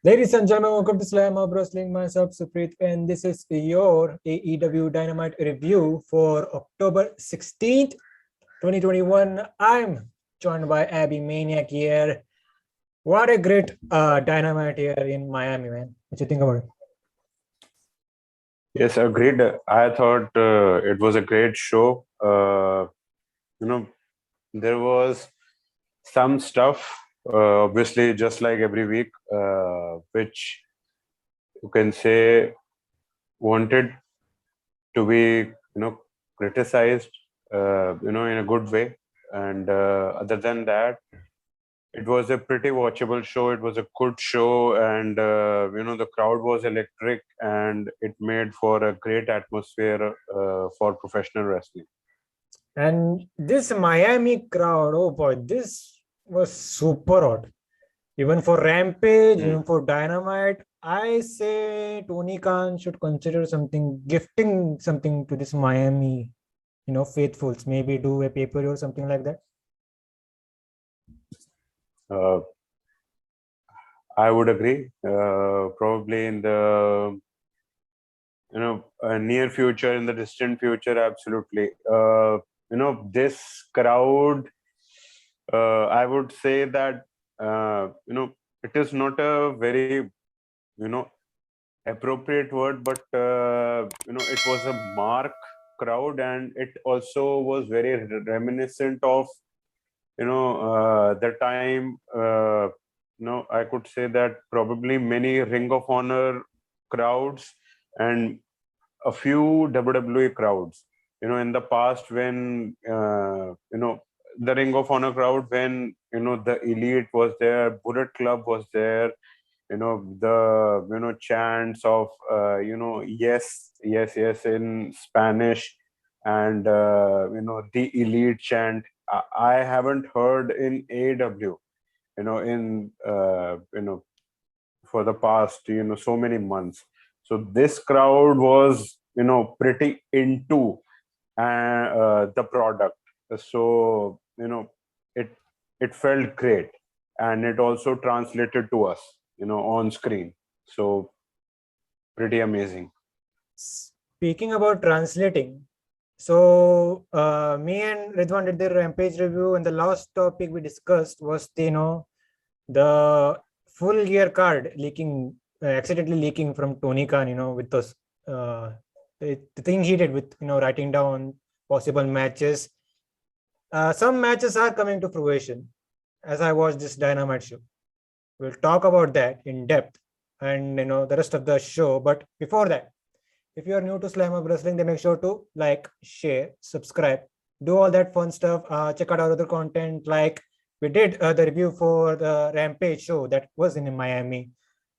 Ladies and gentlemen, welcome to Slamhub Wrestling. Myself, Suprit, and this is your AEW Dynamite review for October 16th, 2021. I'm joined by Abby Maniac here. What a great Dynamite here in Miami, man. What you think about it? Yes, agreed. I thought it was a great show. There was some stuff, obviously, just like every week, which you can say wanted to be, criticized, in a good way. And other than that, it was a pretty watchable show. It was a good show, and the crowd was electric, and it made for a great atmosphere for professional wrestling. And this Miami crowd, oh boy, this was super hot. Even for Rampage, even for Dynamite, I say Tony Khan should consider gifting something to this Miami, faithfuls. Maybe do a paper or something like that. I would agree. Probably in the near future, in the distant future, absolutely. This crowd. I would say that it is not a very appropriate word, but it was a mark crowd, and it also was very reminiscent of the time. I could say that probably many Ring of Honor crowds and a few WWE crowds. In the past, when the Ring of Honor crowd, when the Elite was there, Bullet Club was there, the chants of yes, yes, yes in Spanish, and the Elite chant. I haven't heard in AEW, in for the past so many months. So this crowd was pretty into the product. So it felt great, and it also translated to us on screen. So pretty amazing. Speaking about translating, so me and Ridwan did the Rampage review, and the last topic we discussed was the full gear card leaking, accidentally leaking from Tony Khan, with those the thing he did with writing down possible matches. Some matches are coming to fruition as I watch this Dynamite show. We'll talk about that in depth and the rest of the show. But before that, if you are new to Slamhub Wrestling, then make sure to like, share, subscribe, do all that fun stuff. Check out our other content. Like we did the review for the Rampage show that was in Miami.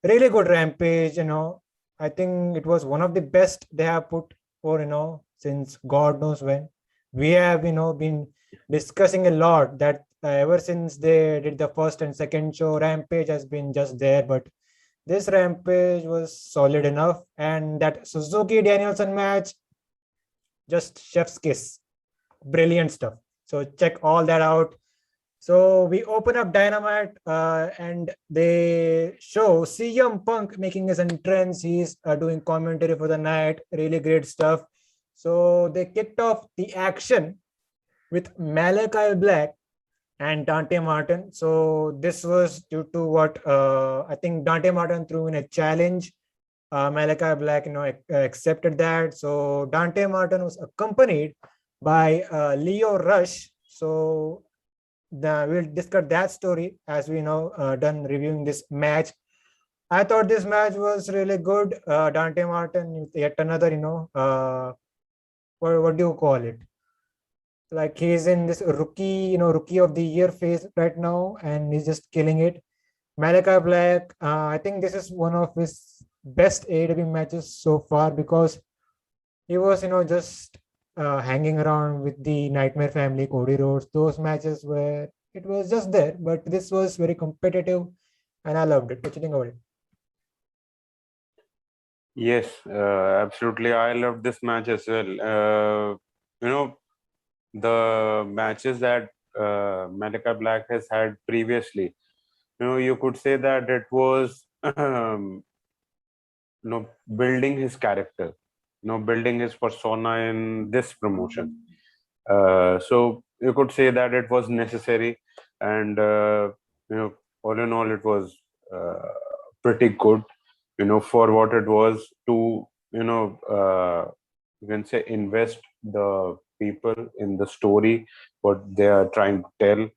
Really good Rampage. I think it was one of the best they have put for since God knows when. We have been discussing a lot that ever since they did the first and second show, Rampage has been just there, but this Rampage was solid enough, and that Suzuki Danielson match, just chef's kiss, brilliant stuff. So check all that out. So we open up Dynamite and they show CM Punk making his entrance. He's doing commentary for the night. Really great stuff. So they kicked off the action with Malakai Black and Dante Martin. So this was due to what I think Dante Martin threw in a challenge. Malakai Black, accepted that. So Dante Martin was accompanied by Leo Rush. So we'll discuss that story as we done reviewing this match. I thought this match was really good. Dante Martin, yet another, what do you call it? Like he's in this rookie of the year phase right now, and he's just killing it. Malakai Black, I think this is one of his best AEW matches so far because he was, just hanging around with the Nightmare Family, Cody Rhodes. Those matches where it was just there, but this was very competitive, and I loved it. What do you think about it? Yes, absolutely. I loved this match as well. The matches that Malachi Black has had previously, you could say that it was building his character, building his persona in this promotion. So you could say that it was necessary, and all in all, it was pretty good. For what it was to you can say invest the people in the story, what they are trying to tell.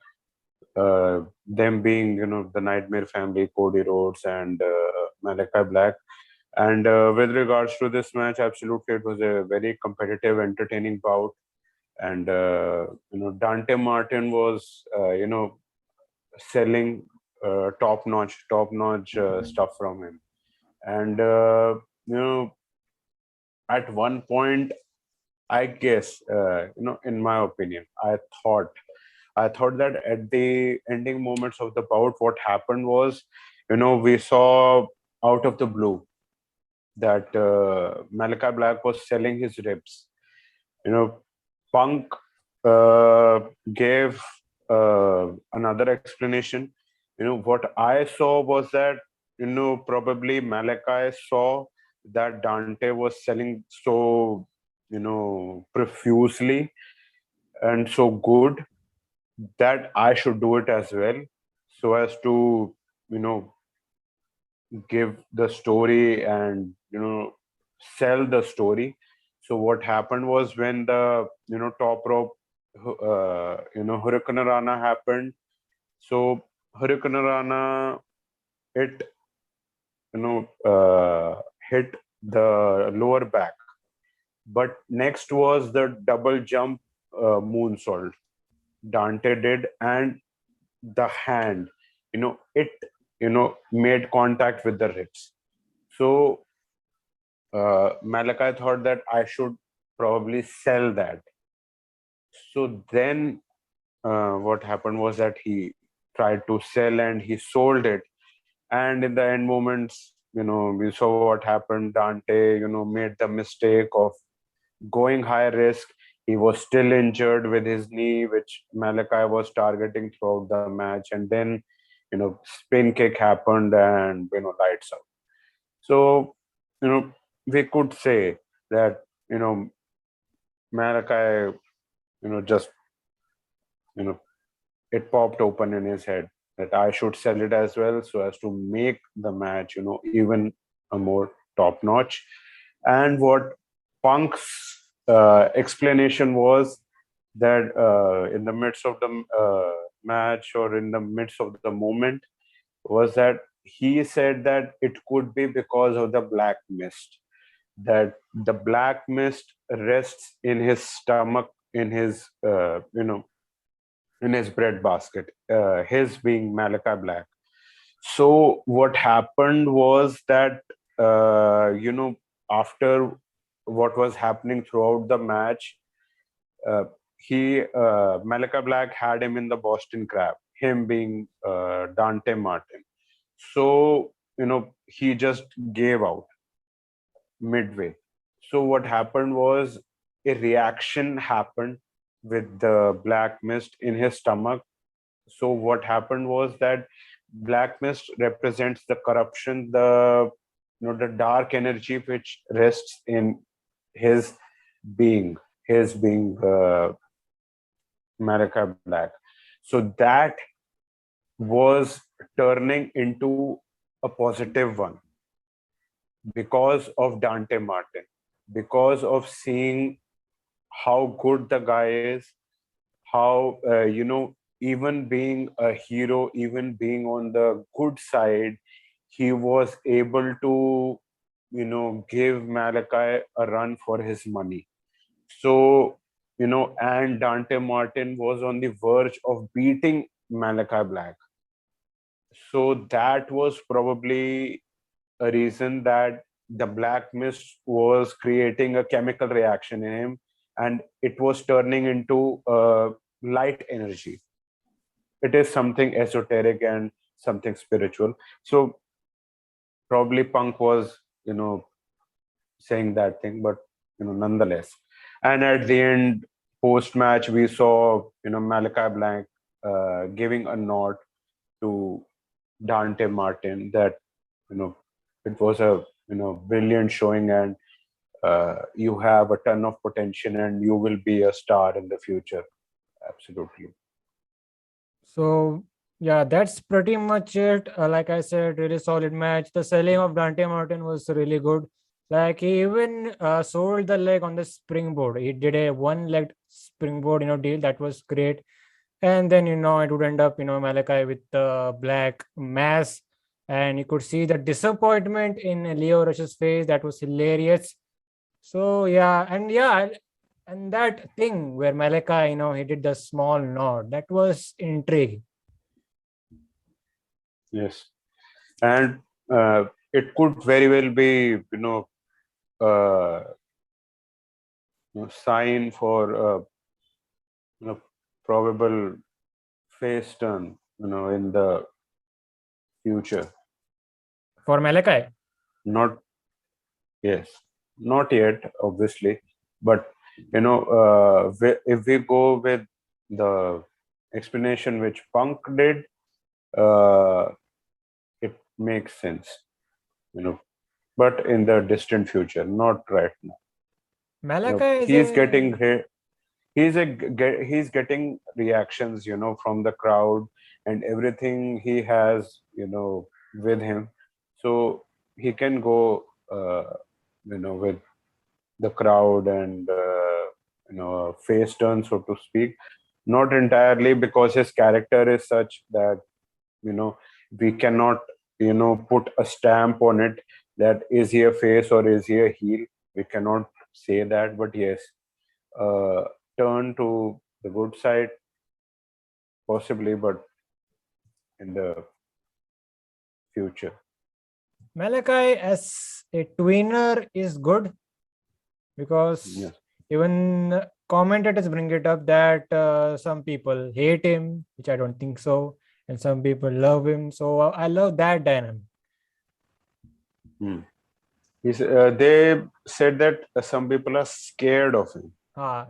Them being the Nightmare Family, Cody Rhodes, and Malakai Black. And with regards to this match, absolutely, it was a very competitive, entertaining bout. And Dante Martin was selling top-notch stuff from him. And at one point, I guess in my opinion, I thought that at the ending moments of the bout, what happened was, we saw out of the blue that Malachi Black was selling his ribs. Punk gave another explanation. What I saw was that, probably Malachi saw that Dante was selling so, profusely and so good that I should do it as well, so as to, give the story and, sell the story. So what happened was, when the, top rope, Hurricane Rana happened. So Hurricane Rana, it, hit the lower back. But next was the double jump moonsault Dante did, and the hand, it, made contact with the ribs. So Malachi thought that I should probably sell that. So then what happened was that he tried to sell and he sold it. And in the end moments, we saw what happened. Dante, made the mistake of going high risk. He was still injured with his knee, which Malachi was targeting throughout the match. And then, spin kick happened and, lights out. So, we could say that, Malachi, just, it popped open in his head that I should sell it as well, so as to make the match, even a more top notch. And what Punk's explanation was that in the midst of the match, or in the midst of the moment, was that he said that it could be because of the black mist, that the black mist rests in his stomach, in his in his bread basket, his being Malachi Black. So what happened was that after what was happening throughout the match, Malachi Black had him in the Boston Crab, him being Dante Martin. So he just gave out midway. So what happened was, a reaction happened with the black mist in his stomach. So what happened was that black mist represents the corruption, the the dark energy which rests in his being, Malachi Black. So that was turning into a positive one because of Dante Martin, because of seeing how good the guy is, how even being a hero, even being on the good side, he was able to give Malachi a run for his money. So and Dante Martin was on the verge of beating Malachi Black. So that was probably a reason that the black mist was creating a chemical reaction in him, and it was turning into light energy. It is something esoteric and something spiritual. So probably Punk was saying that thing, but nonetheless. And at the end, post match, we saw Malachi Black giving a nod to Dante Martin that it was a brilliant showing, and you have a ton of potential, and you will be a star in the future. Absolutely. So yeah, that's pretty much it. Like I said, really solid match. The selling of Dante Martin was really good. Like he even sold the leg on the springboard. He did a one-legged springboard, deal that was great. And then it would end up Malakai with the black mass, and you could see the disappointment in Leo Rush's face. That was hilarious. So and that thing where Malakai, he did the small nod. That was intriguing. Yes, and it could very well be uh, sign for probable face turn in the future. For Malakai. Not Yes, not yet, obviously, but if we go with the explanation which Punk did, uh, it makes sense, but in the distant future, not right now. Malakai is He's a getting he's getting reactions, from the crowd and everything he has, with him, so he can go, with the crowd and face turn, so to speak. Not entirely, because his character is such that we cannot put a stamp on it, that is he a face or is he a heel. We cannot say that, but yes, uh, turn to the good side, possibly, but in the future. Malakai as a tweener is good because Yes. even commentators bring it up that some people hate him, which I don't think so, and some people love him. So I love that dynamic. They said that some people are scared of him, Ah,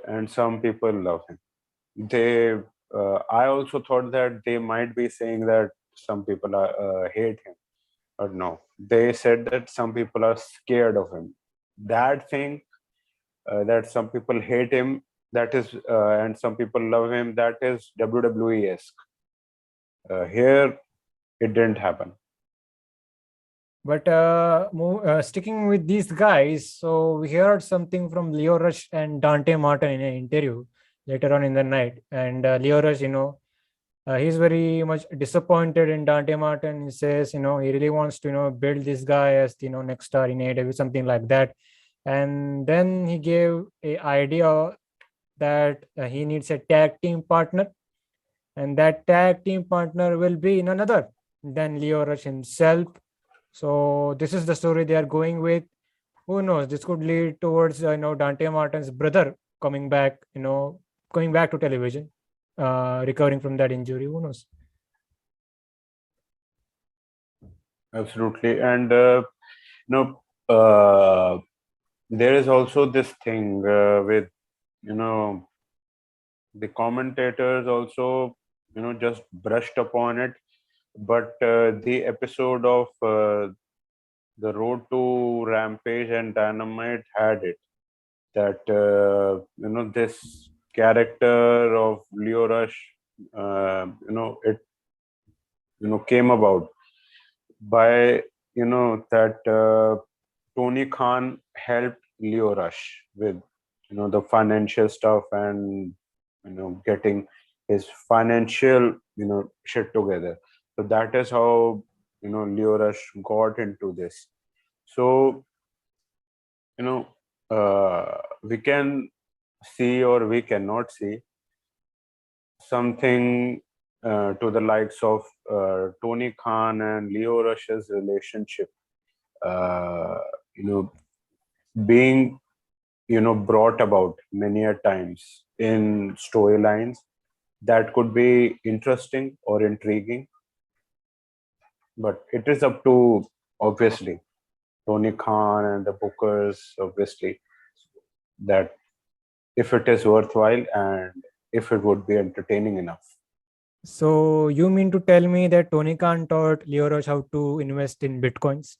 and some people love him. I also thought that they might be saying that some people hate him, but no, they said that some people are scared of him. That thing, that some people hate him, that is, and some people love him, that is WWE-esque. Here, it didn't happen. but sticking with these guys, so we heard something from Leo Rush and Dante Martin in an interview later on in the night, and Leo Rush, he's very much disappointed in Dante Martin. He says, he really wants to, build this guy as the, next star in AEW, something like that. And then he gave a idea that he needs a tag team partner, and that tag team partner will be none other than Leo Rush himself. So this is the story they are going with. Who knows? This could lead towards Dante Martin's brother coming back, going back to television, recovering from that injury. Who knows? Absolutely. And, uh, there is also this thing with, the commentators also, just brushed upon it. But the episode of The Road to Rampage and Dynamite had it, that this character of Leo Rush, it came about by that Tony Khan helped Leo Rush with the financial stuff, and getting his financial shit together. So that is how Leo Rush got into this. So we can see, or we cannot see, something to the likes of Tony Khan and Leo Rush's relationship, uh, you know, being brought about many a times in storylines that could be interesting or intriguing. But it is up to, obviously, Tony Khan and the bookers, obviously, that if it is worthwhile and if it would be entertaining enough. So you mean to tell me that Tony Khan taught Leo Rush how to invest in bitcoins?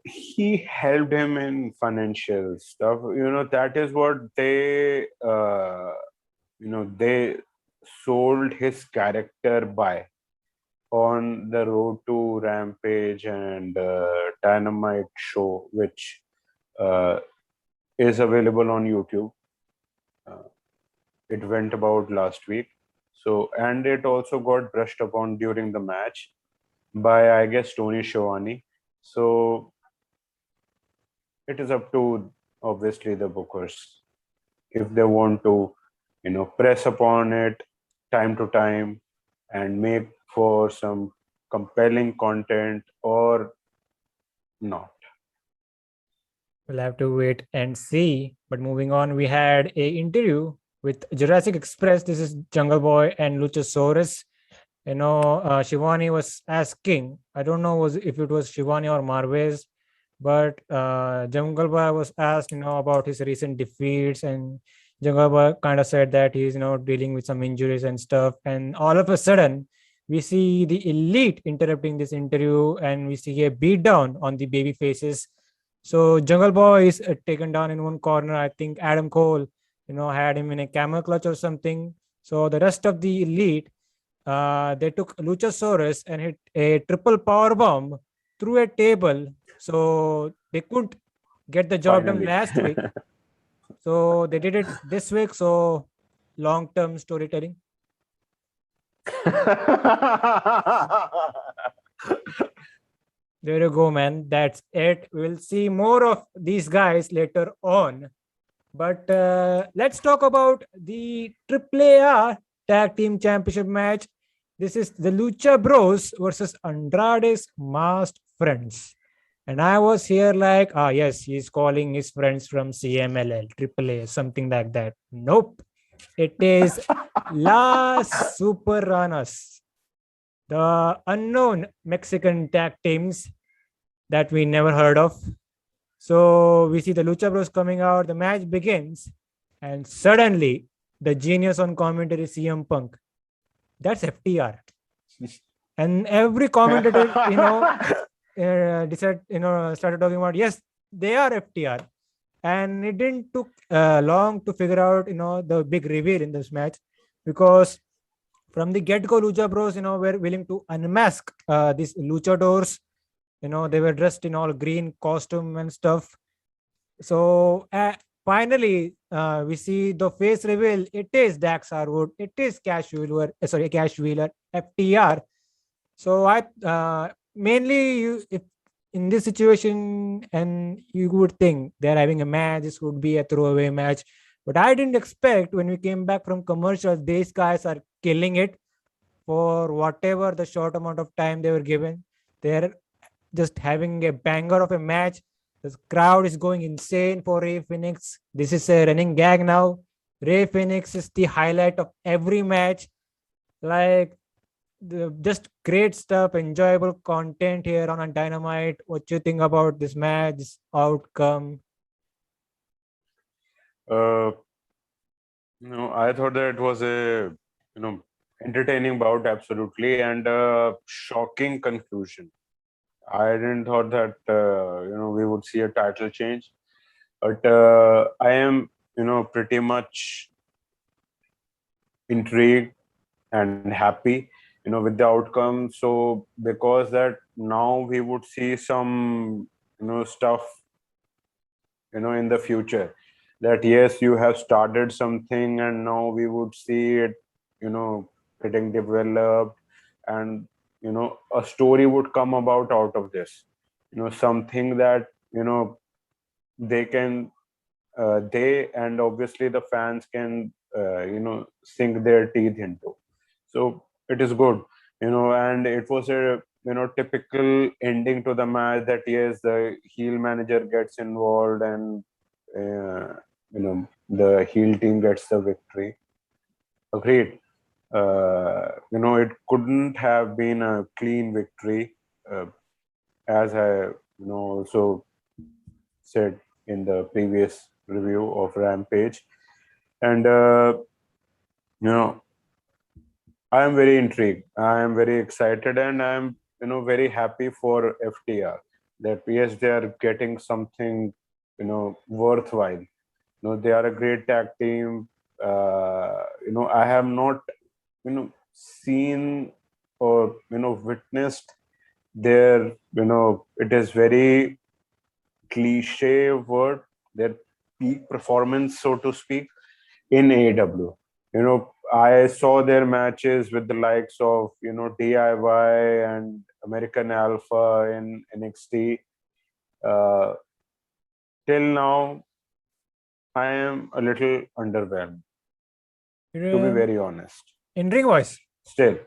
He helped him in financial stuff. That is what they sold his character by on the Road to Rampage and Dynamite show, which uh, is available on YouTube. Uh, it went about last week. So, and it also got brushed upon during the match by, I guess, Tony Schiavone. So, it is up to obviously the bookers if they want to, press upon it time to time and make for some compelling content or not. We'll have to wait and see. But moving on, we had a interview with Jurassic Express. This is Jungle Boy and Luchasaurus. Shivani was asking, I don't know if it was Shivani or Marvez, but Jungle Boy was asked, about his recent defeats, and Jungle Boy kind of said that he's, dealing with some injuries and stuff. And all of a sudden, we see the Elite interrupting this interview, and we see a beatdown on the baby faces. So Jungle Boy is taken down in one corner. I think Adam Cole, had him in a camel clutch or something. So the rest of the Elite, they took Luchasaurus and hit a triple power bomb through a table. So they couldn't get the job done Finally. last week. So they did it this week. So long-term storytelling. There you go, man. That's it. We'll see more of these guys later on. But let's talk about the AAA Tag Team Championship match. This is the Lucha Bros versus Andrade's masked friends. And I was here like, yes, he's calling his friends from CMLL, AAA, something like that. Nope. It is La Super Ranas, the unknown Mexican tag teams that we never heard of. So we see the Lucha Bros coming out, the match begins, and suddenly the genius on commentary, CM Punk. That's FTR. And every commentator, started talking about, yes, they are FTR. And it didn't took long to figure out, the big reveal in this match, because from the get-go, Lucha Bros, were willing to unmask these luchadors. They were dressed in all green costume and stuff. So finally, we see the face reveal. It is Dax Harwood. It is Cash Wheeler, FTR. So I mainly if in this situation, and you would think they're having a match, this would be a throwaway match. But I didn't expect when we came back from commercial, these guys are killing it for whatever the short amount of time they were given. They're just having a banger of a match. The crowd is going insane for Ray Phoenix. This is a running gag now. Ray Phoenix is the highlight of every match. Like, just great stuff, enjoyable content here on Dynamite. What you think about this match, this outcome? I thought that it was a entertaining bout, absolutely, and a shocking conclusion. I didn't thought that we would see a title change, but I am pretty much intrigued and happy with the outcome. So because that now we would see some stuff in the future, that yes, you have started something and now we would see it getting developed, and a story would come about out of this, something that they can they and obviously the fans can sink their teeth into. So it is good, and it was a typical ending to the match, that yes, the heel manager gets involved and the heel team gets the victory. Agreed. It couldn't have been a clean victory, as I also said in the previous review of Rampage, and I am very intrigued. I am very excited, and I am very happy for FTR that yes, they are getting something worthwhile. They are a great tag team. I have not seen or witnessed their it is very cliche word, their peak performance, so to speak, in AEW. I saw their matches with the likes of DIY and American Alpha in NXT. Till now, I am a little underwhelmed, to be very honest. In ring wise, Still,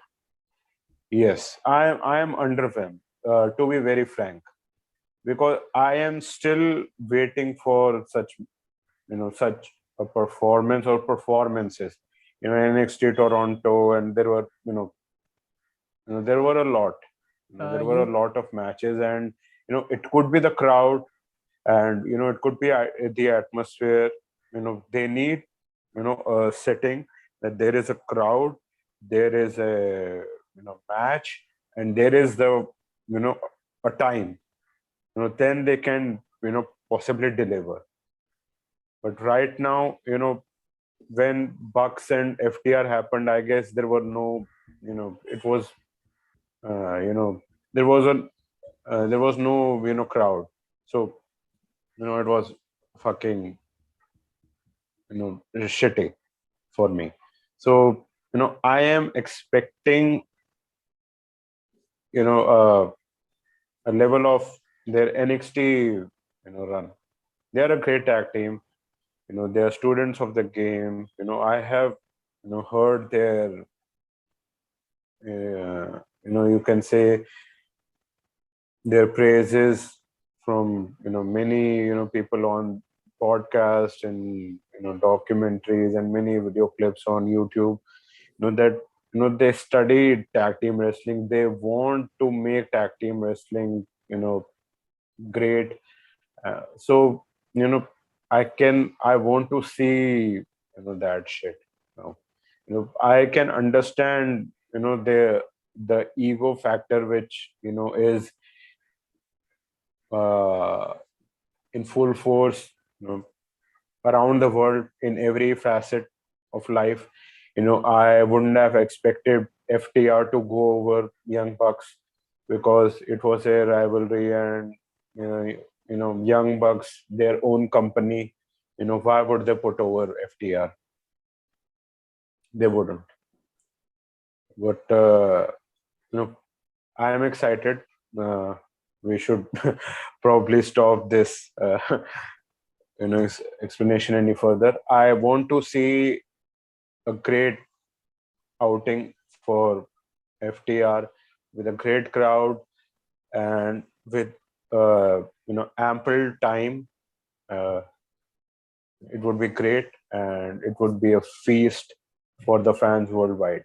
yes, I am underwhelmed. To be very frank, because I am still waiting for such a performance or performances. NXT Toronto, and there were there were a lot. There were a lot of matches, and it could be the crowd, and it could be the atmosphere. They need a setting that there is a crowd, there is a match, and there is the a time. Then they can possibly deliver. But right now, when Bucks and FTR happened, I guess there were no, it was, there was no crowd. So, it was fucking, shitty for me. So, I am expecting, a level of their NXT, run. They are a great tag team. They are students of the game. I have heard their you can say their praises from many people on podcast and documentaries and many video clips on YouTube. That they studied tag team wrestling. They want to make tag team wrestling great. So I want to see that shit. I can understand the ego factor, which is in full force around the world in every facet of life. I wouldn't have expected FTR to go over Young Bucks because it was a rivalry, and Young Bucks, their own company. Why would they put over FTR? They wouldn't. But I am excited. We should probably stop this explanation any further. I want to see a great outing for FTR with a great crowd and with ample time. It would be great, and it would be a feast for the fans worldwide.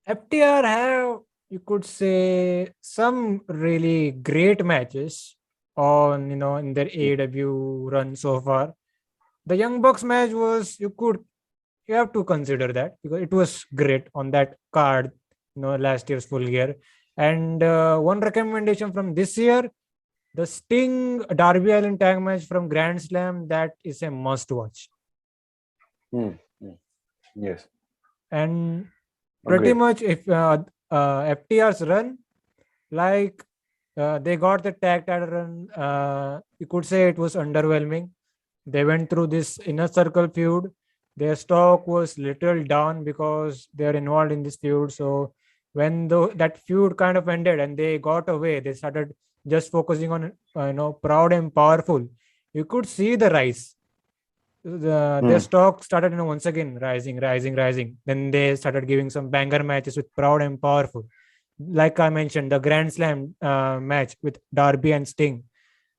FTR have, you could say, some really great matches on in their AEW run so far. The Young Bucks match was, you have to consider that because it was great on that card, last year's Full Gear. And one recommendation from this year, the Sting Darby Allen tag match from Grand Slam, that is a must watch. Yes. And pretty much if FTR's run, like they got the tag title run, you could say it was underwhelming. They went through this inner circle feud. Their stock was little down because they're involved in this feud. So when that feud kind of ended and they got away, they started just focusing on Proud and Powerful. You could see the rise. Their stock started once again rising. Then they started giving some banger matches with Proud and Powerful. Like I mentioned, the Grand Slam match with Darby and Sting.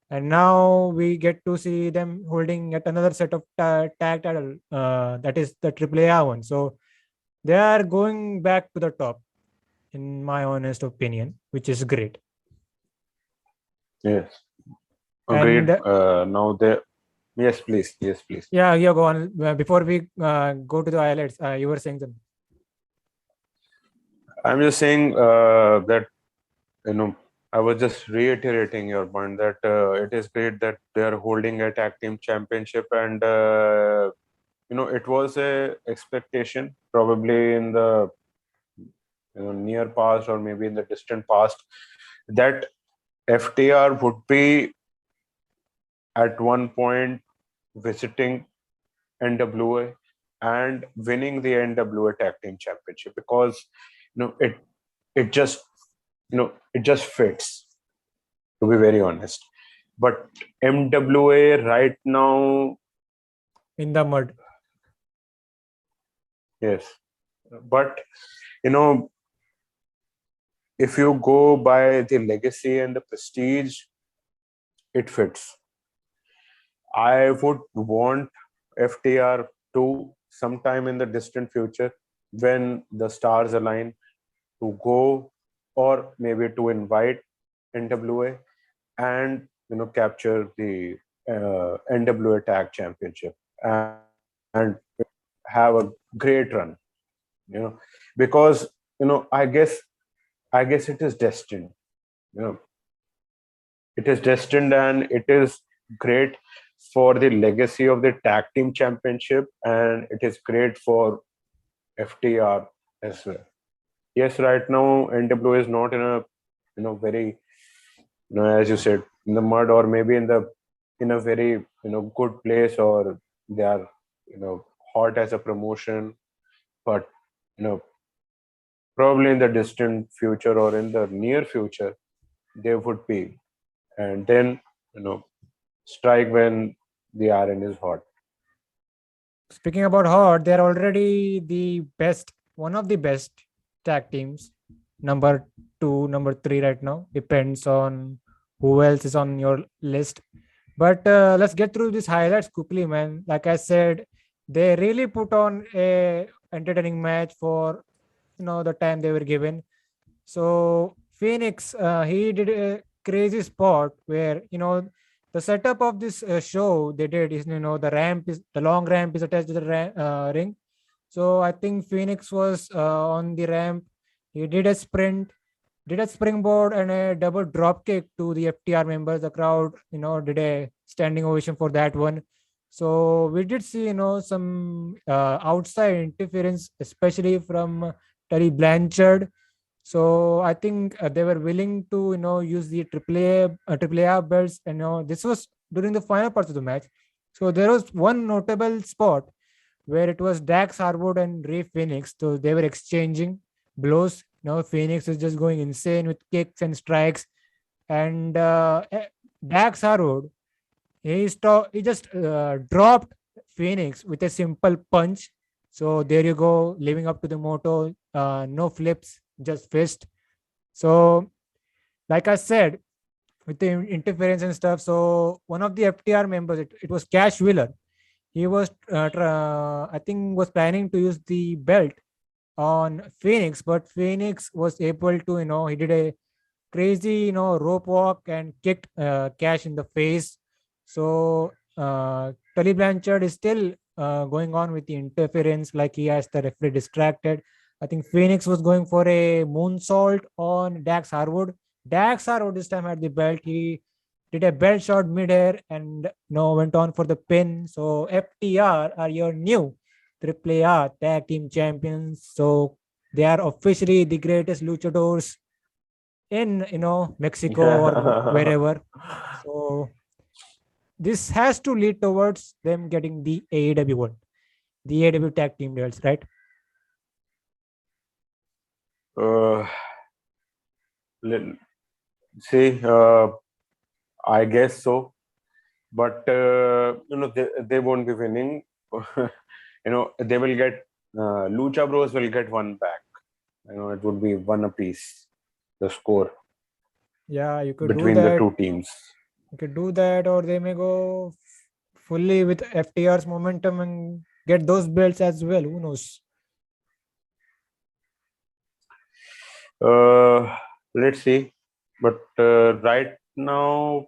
And now we get to see them holding yet another set of tag title. That is the AAA one. So they are going back to the top, in my honest opinion, which is great. Yes. Agreed. And Now they Yes, please. Yes, please. Yeah, go on. Before we go to the highlights, you were saying something. I'm just saying that, I was just reiterating your point that it is great that they are holding a tag team championship, and it was a expectation probably in the near past or maybe in the distant past that FTR would be at one point visiting NWA and winning the NWA Tag Team Championship, because it just it just fits, to be very honest. But MWA right now, In the mud. yes, but if you go by the legacy and the prestige, it fits. I would want FTR to sometime in the distant future, when the stars align, to go or maybe to invite NWA and capture the NWA Tag Championship and have a great run. Because I guess it is destined. You know, it is destined, and it is great for the legacy of the Tag Team Championship, and it is great for FTR as well. Yes, right now NWA is not in a very as you said, in the mud, or maybe in a very good place, or they are hot as a promotion, but probably in the distant future or in the near future they would be, and then strike when the iron is hot. Speaking about hot, they're already the best, one of the best tag teams. Number 2, number 3 right now. Depends on who else is on your list. But let's get through these highlights quickly, man. Like I said, they really put on a entertaining match for the time they were given. So Phoenix, he did a crazy spot where the setup of this show they did is the long ramp is attached to the ring. So I think Phoenix was on the ramp. He did a sprint, did a springboard and a double drop kick to the FTR members. The crowd did a standing ovation for that one. So we did see some outside interference, especially from Terry Blanchard. So I think they were willing to use the AAA belts, and this was during the final parts of the match. So there was one notable spot where it was Dax Harwood and Ray Phoenix. So they were exchanging blows. Phoenix is just going insane with kicks and strikes, and Dax Harwood, he just dropped Phoenix with a simple punch. So there you go, living up to the motto, no flips, just fist. So like I said, with the interference and stuff, so one of the FTR members, it was Cash Wheeler. He was I think was planning to use the belt on Phoenix, but Phoenix was able to he did a crazy rope walk and kicked Cash in the face. So Tully Blanchard is still going on with the interference, like he has the referee distracted. I think Phoenix was going for a moonsault on Dax Harwood. Dax Harwood this time had the belt. He did a belt shot midair and went on for the pin. So FTR are your new AAA tag team champions. So they are officially the greatest luchadors in Mexico or wherever. So this has to lead towards them getting the AEW one, the AEW tag team belts, right? uh, let- See, I guess so, but they won't be winning. They will get Lucha Bros will get one back. It would be one apiece, the score Yeah, you could do between the that. two teams. You could do that, or they may go fully with FTR's momentum and get those belts as well. Who knows? Let's see. But right now,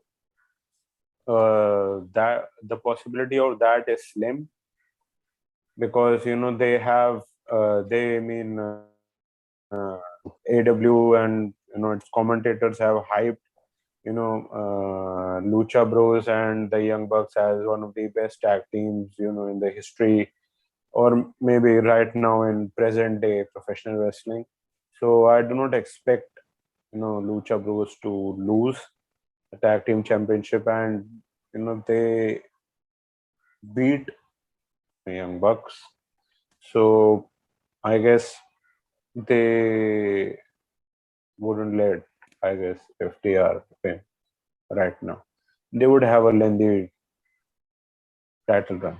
that the possibility of that is slim, because they have AW and its commentators have hyped Lucha Bros and the Young Bucks as one of the best tag teams in the history, or maybe right now in present day professional wrestling. So I do not expect Lucha Bros to lose the tag team championship, and they beat the Young Bucks. So I guess they wouldn't let, I guess, FTR win right now. They would have a lengthy title run.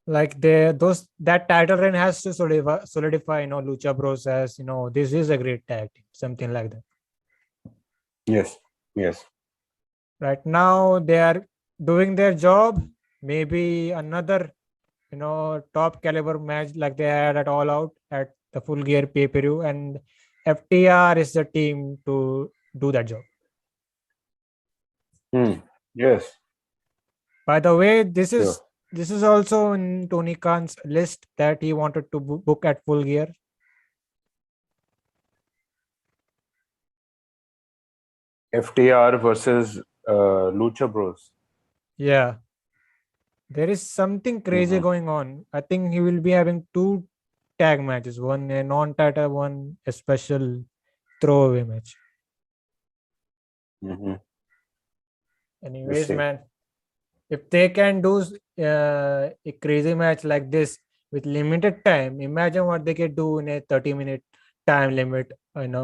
Like that title run has to solidify, Lucha Bros as, this is a great tag team, something like that. Yes. Right now they are doing their job. Maybe another, top caliber match like they had at All Out at the Full Gear pay-per-view, and FTR is the team to do that job. Yes. By the way, this Sure. is also in Tony Khan's list that he wanted to book at Full Gear. FTR versus Lucha Bros. Yeah. There is something crazy going on. I think he will be having 2 tag matches, one a non-title, one a special throwaway match. Anyways, man, if they can do a crazy match like this with limited time, imagine what they can do in a 30-minute time limit, in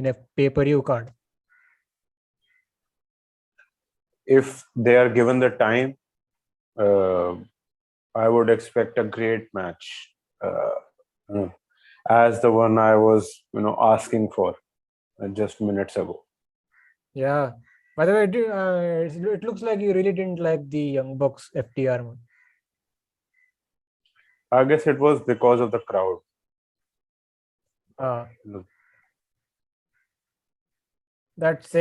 a pay-per-view card. If they are given the time, I would expect a great match, as the one I was, asking for just minutes ago. Yeah. By the way, it looks like you really didn't like the Young Bucks FTR one. I guess it was because of the crowd. That's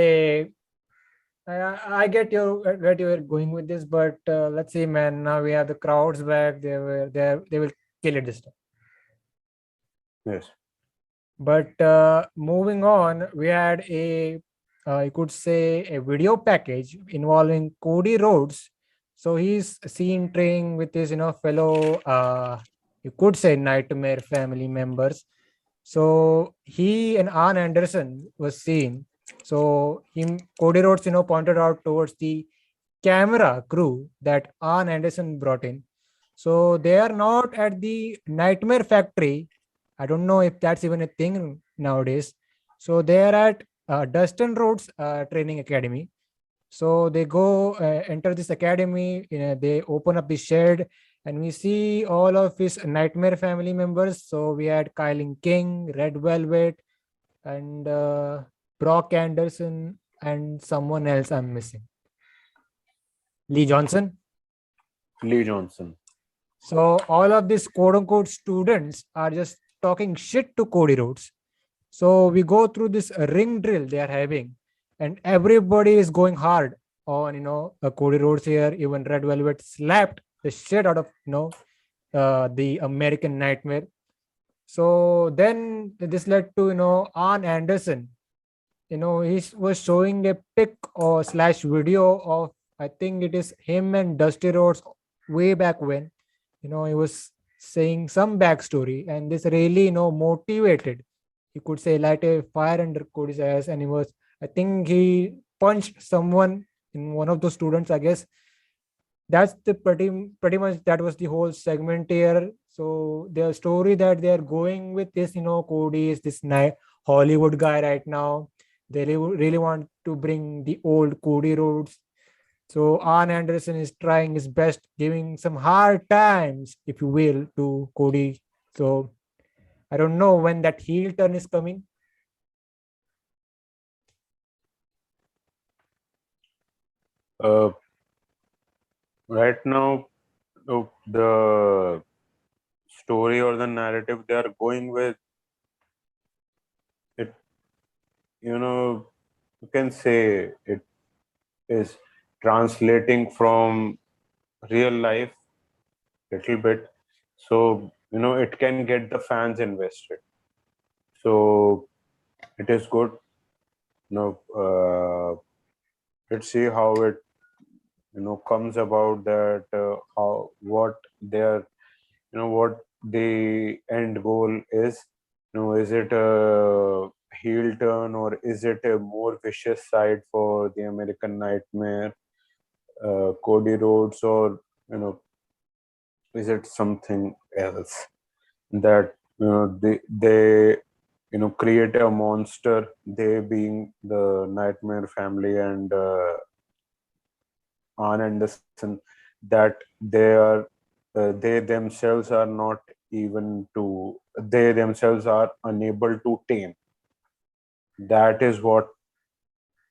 I get you're going with this, but let's see, man. Now we have the crowds back. They will kill it this time. Yes. But moving on, we had you could say a video package involving Cody Rhodes. So he's seen training with his fellow you could say Nightmare family members. So he and Arn Anderson was seen. So Cody Rhodes pointed out towards the camera crew that Arn Anderson brought in. So they are not at the Nightmare Factory. I don't know if that's even a thing nowadays. So they are at Dustin Rhodes Training Academy. So they go enter this academy. They open up the shed, and we see all of his Nightmare family members. So we had Kylie King, Red Velvet, and Brock Anderson, and someone else I'm missing. Lee Johnson. So all of these quote unquote students are just talking shit to Cody Rhodes. So we go through this ring drill they are having, and everybody is going hard on Cody Rhodes here. Even Red Velvet slapped the shit out of the American Nightmare. So then this led to Arn Anderson. He was showing a pic or slash video of, I think it is him and Dusty Rhodes way back when. He was saying some backstory, and this really motivated, you could say, light a fire under Cody's ass. And I think he punched someone in one of those students, I guess. That's the pretty much that was the whole segment here. So the story that they are going with is Cody is this Hollywood guy right now. They really want to bring the old Cody Rhodes. So Arn Anderson is trying his best, giving some hard times, if you will, to Cody. So I don't know when that heel turn is coming. Right now, the story or the narrative they are going with, it, you can say it is translating from real life little bit, so it can get the fans invested. So it is good. Let's see how it comes about, that how what their what the end goal is. Is it a heel turn, or is it a more vicious side for the American Nightmare, Cody Rhodes, or is it something else that they create a monster, they being the Nightmare family and Arn Anderson, that they themselves are not they themselves are unable to tame. That is what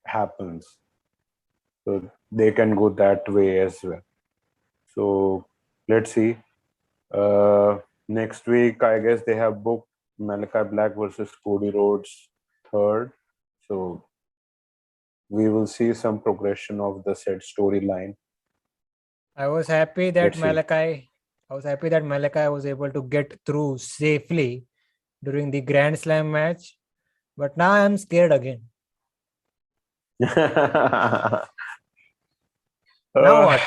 happens. So they can go that way as well. So let's see. Next week, I guess they have booked Malakai Black versus Cody Rhodes third. So we will see some progression of the said storyline. I was happy that Let's see. Malakai was able to get through safely during the Grand Slam match, but now I'm scared again. Now what?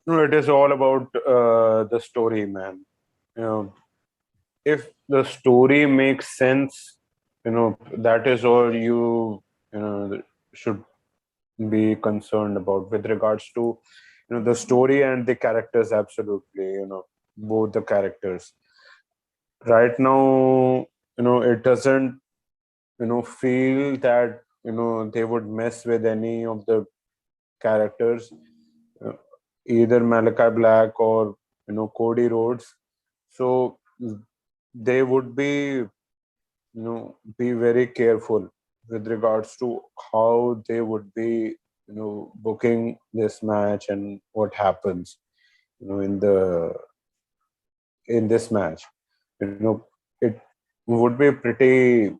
It is all about the story, man. If the story makes sense, that is all you should be concerned about with regards to the story and the characters. Absolutely, both the characters. Right now, it doesn't feel that they would mess with any of the characters, either Malakai Black or Cody Rhodes. So they would be be very careful with regards to how they would be booking this match and what happens in this match. It would be pretty,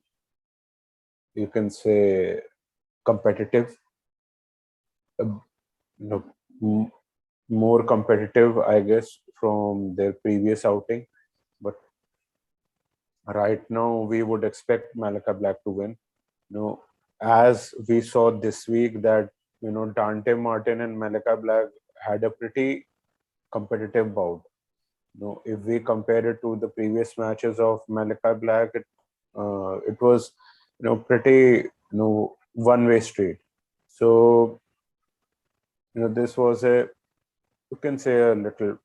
you can say, competitive, more competitive, I guess, from their previous outing. But right now, we would expect Malakai Black to win. As we saw this week, that Dante Martin and Malakai Black had a pretty competitive bout. If we compare it to the previous matches of Malakai Black, it was pretty one-way street. So this was you can say a little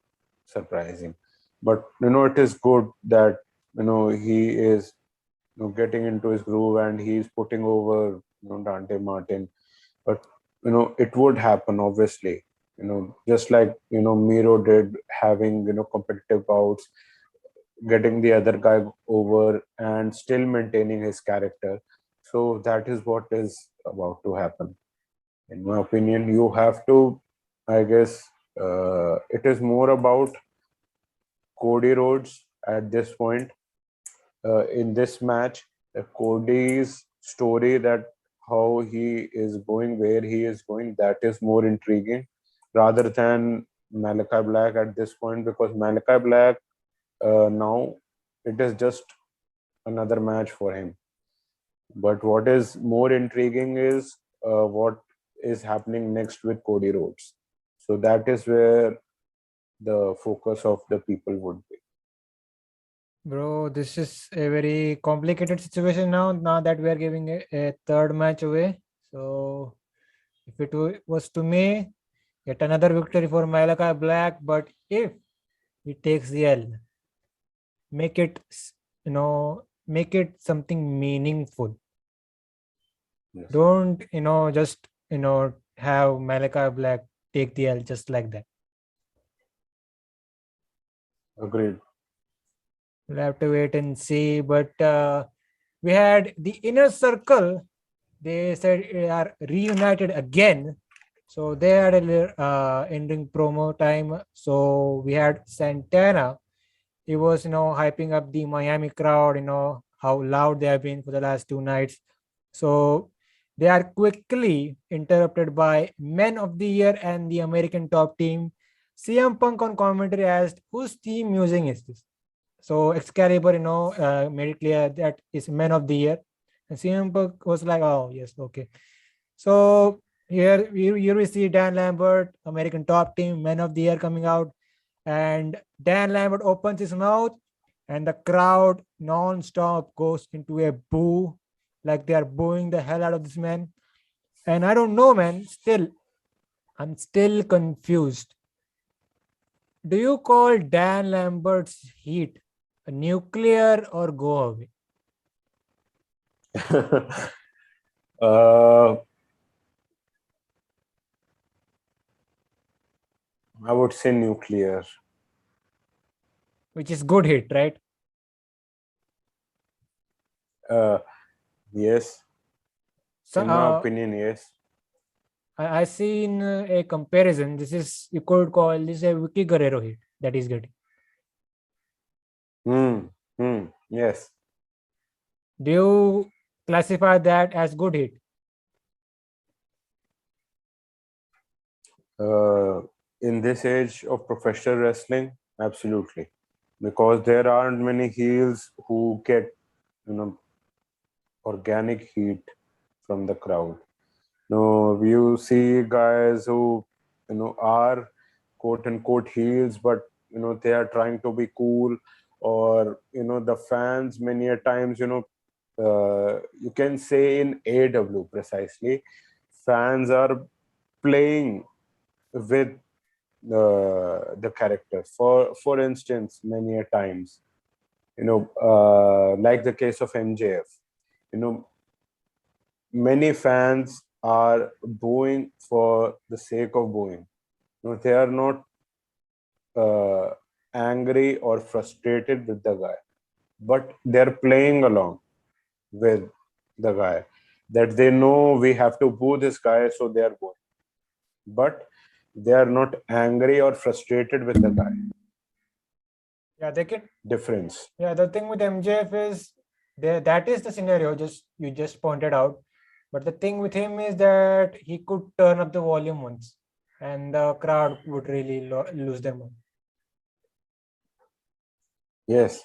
surprising, but it is good that he is getting into his groove and he's putting over Dante Martin. But it would happen, obviously, just like Miro did, having competitive bouts, getting the other guy over and still maintaining his character. So that is what is about to happen, in my opinion. You have to, I guess, it is more about Cody Rhodes at this point, in this match. Cody's story, that how he is going, where he is going, that is more intriguing rather than Malakai Black at this point, because Malakai Black, now it is just another match for him. But what is more intriguing is what is happening next with Cody Rhodes. So that is where the focus of the people would be. Bro, this is a very complicated situation now that we are giving a third match away. So if it was to me, yet another victory for Malakai Black. But if he takes the L, make it make it something meaningful. Yes. Don't just have Malakai Black take the L just like that. Agreed. We'll have to wait and see. But we had the Inner Circle. They said they are reunited again. So they had a ending promo time. So we had Santana. He was hyping up the Miami crowd. How loud they have been for the last 2 nights. So They are quickly interrupted by Men of the Year and the American Top Team. CM Punk on commentary asked, "Whose theme music is this?" So Excalibur, made it clear that is Men of the Year. And CM Punk was like, "Oh, yes, okay." So here we see Dan Lambert, American Top Team, Men of the Year coming out. And Dan Lambert opens his mouth, and the crowd non-stop goes into a boo, like they are booing the hell out of this man. And I don't know, man. I'm still confused. Do you call Dan Lambert's heat a nuclear or go away? uh, I would say nuclear. Which is good hit, right? Yes. So, In my opinion, yes. I seen a comparison. You could call this a Vicky Guerrero hit that he's getting. Yes. Do you classify that as good hit? In this age of professional wrestling, absolutely, because there aren't many heels who get, organic heat from the crowd. No, you see guys who, are quote unquote heels, but they are trying to be cool, or the fans many a times, you can say in AW precisely, fans are playing with the character. For instance, many a times, like the case of MJF, many fans are booing for the sake of booing. They are not angry or frustrated with the guy, but they're playing along with the guy. That they know we have to boo this guy, so they are booing. But they are not angry or frustrated with the guy. Yeah, they can. Difference. Yeah, the thing with MJF is that is the scenario you just pointed out. But the thing with him is that he could turn up the volume once, and the crowd would really lose their mind. Yes.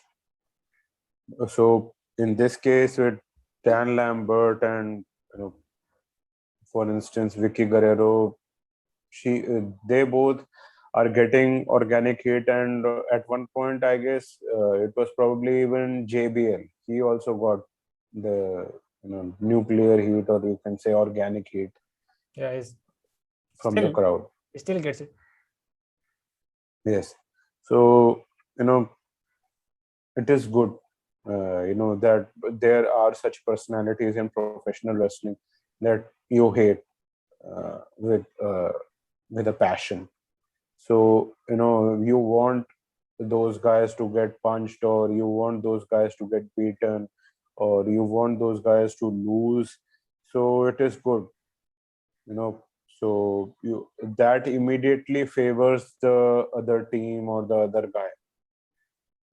So in this case, with Dan Lambert and for instance, Vicky Guerrero, they both are getting organic hit, and at one point, I guess it was probably even JBL. He also got the nuclear heat, or you can say organic heat. Yeah, from the crowd. He still gets it. Yes. So it is good. That there are such personalities in professional wrestling that you hate with a passion. So you want those guys to get punched, or you want those guys to get beaten, or you want those guys to lose. So it is good, so that immediately favors the other team or the other guy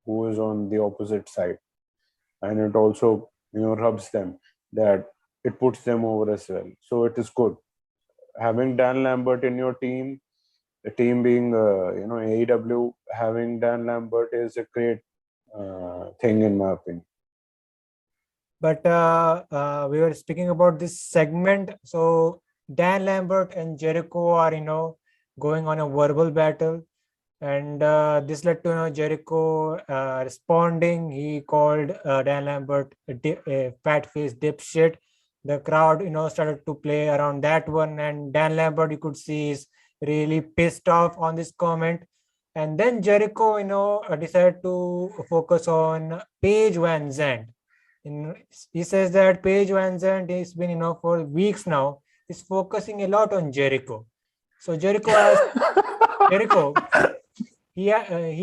who is on the opposite side, and it also rubs them, that it puts them over as well. So it is good having Dan Lambert in your team. The team being AEW, having Dan Lambert is a great thing in my opinion. But we were speaking about this segment. So Dan Lambert and Jericho are going on a verbal battle, and this led to Jericho responding. He called Dan Lambert a fat-faced dipshit. The crowd started to play around that one, and Dan Lambert, you could see, is really pissed off on this comment. And then Jericho decided to focus on Paige Van Zandt. He says that Paige Van Zandt has been for weeks now is focusing a lot on Jericho. So Jericho he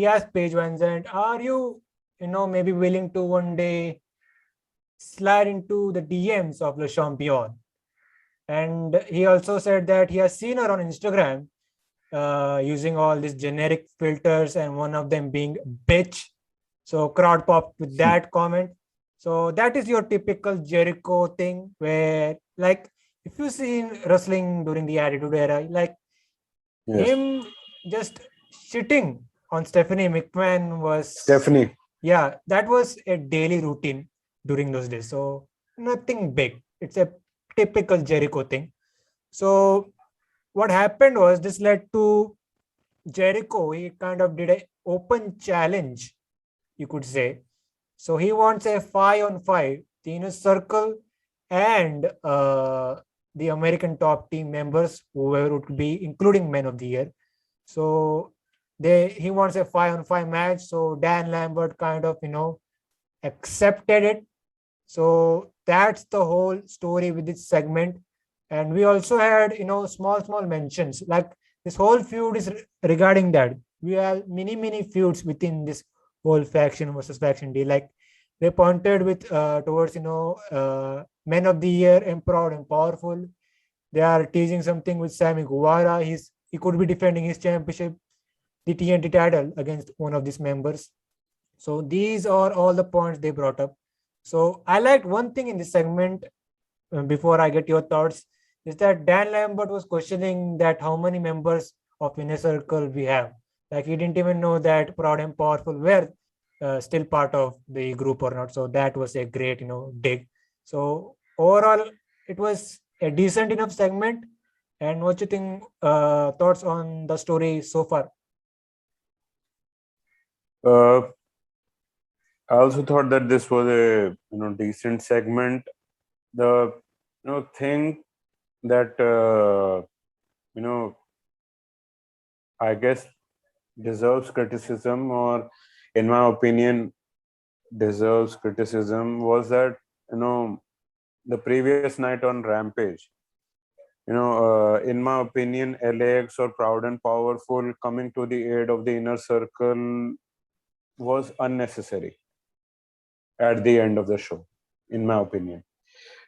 asked Paige Van Zandt, are you maybe willing to one day slide into the DMs of Le Champion? And he also said that he has seen her on Instagram using all these generic filters, and one of them being bitch. So crowd popped with that comment. So that is your typical Jericho thing, where like if you see in wrestling during the Attitude Era, like Yes. him just shitting on Stephanie McMahon was Stephanie. yeah, that was a daily routine during those days. So nothing big. It's a typical Jericho thing. So what happened was this led to Jericho. He kind of did a open challenge, you could say. So he wants a 5-on-5, the inner circle, and the American top team members, whoever it would be, including Men of the Year. So he wants a 5-on-5 match. So Dan Lambert kind of accepted it. So that's the whole story with this segment. And we also had small mentions, like this whole feud is regarding that. We have many feuds within this whole faction versus faction deal. Like they pointed with towards Men of the Year and Proud and Powerful. They are teasing something with Sammy Guevara. He could be defending his championship, the TNT title, against one of these members. So these are all the points they brought up. So I liked one thing in this segment, before I get your thoughts, is that Dan Lambert was questioning that how many members of Inner Circle we have. Like he didn't even know that Proud and Powerful were still part of the group or not. So that was a great, dig. So overall, it was a decent enough segment. And what you think, thoughts on the story so far? I also thought that this was a decent segment. The thing that I guess deserves criticism, or in my opinion deserves criticism, was that the previous night on Rampage, in my opinion, LAX or Proud and Powerful coming to the aid of the Inner Circle was unnecessary at the end of the show. In my opinion,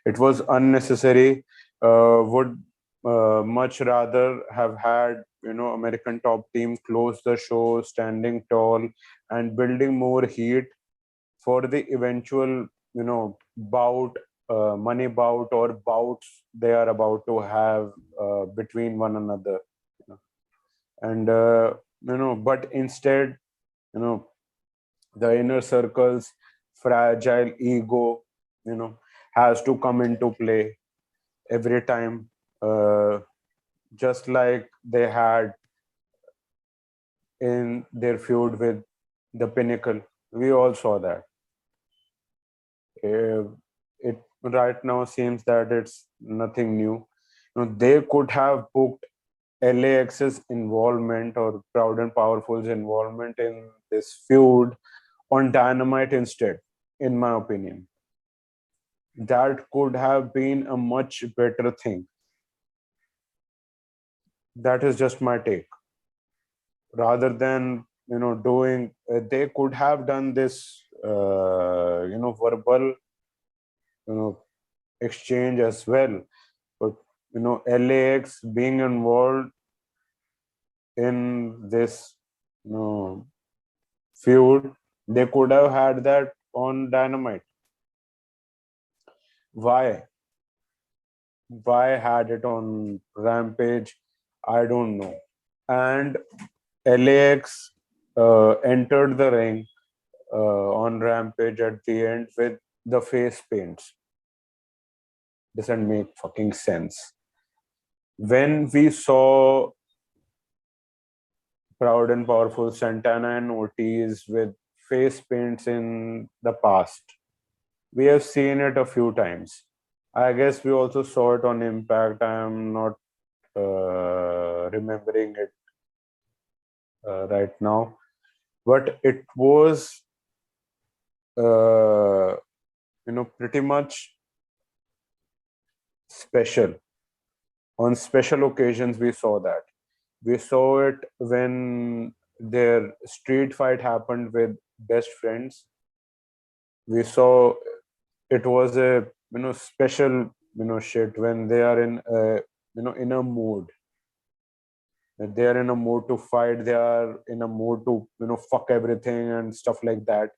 it was unnecessary. Would much rather have had American Top Team close the show, standing tall and building more heat for the eventual bout, money bout or bouts they are about to have between one another. And but instead, the Inner Circle's fragile ego has to come into play every time, just like they had in their feud with the Pinnacle. We all saw that. It right now seems that it's nothing new. They could have booked LAX's involvement or Proud and Powerful's involvement in this feud on Dynamite instead, in my opinion. That could have been a much better thing. That is just my take. Rather than doing, they could have done this verbal exchange as well, but LAX being involved in this feud, they could have had that on Dynamite. Why had it on Rampage? I don't know. And LAX entered the ring on Rampage at the end with the face paints. Doesn't make fucking sense. When we saw Proud and Powerful Santana and Ortiz with face paints in the past, we have seen it a few times. I guess we also saw it on Impact. I am not remembering it right now, but it was pretty much special. On special occasions we saw that. We saw it when their street fight happened with Best Friends. We saw it was a special shit when they are in in a mood. They are in a mood to fight. They are in a mood to fuck everything and stuff like that.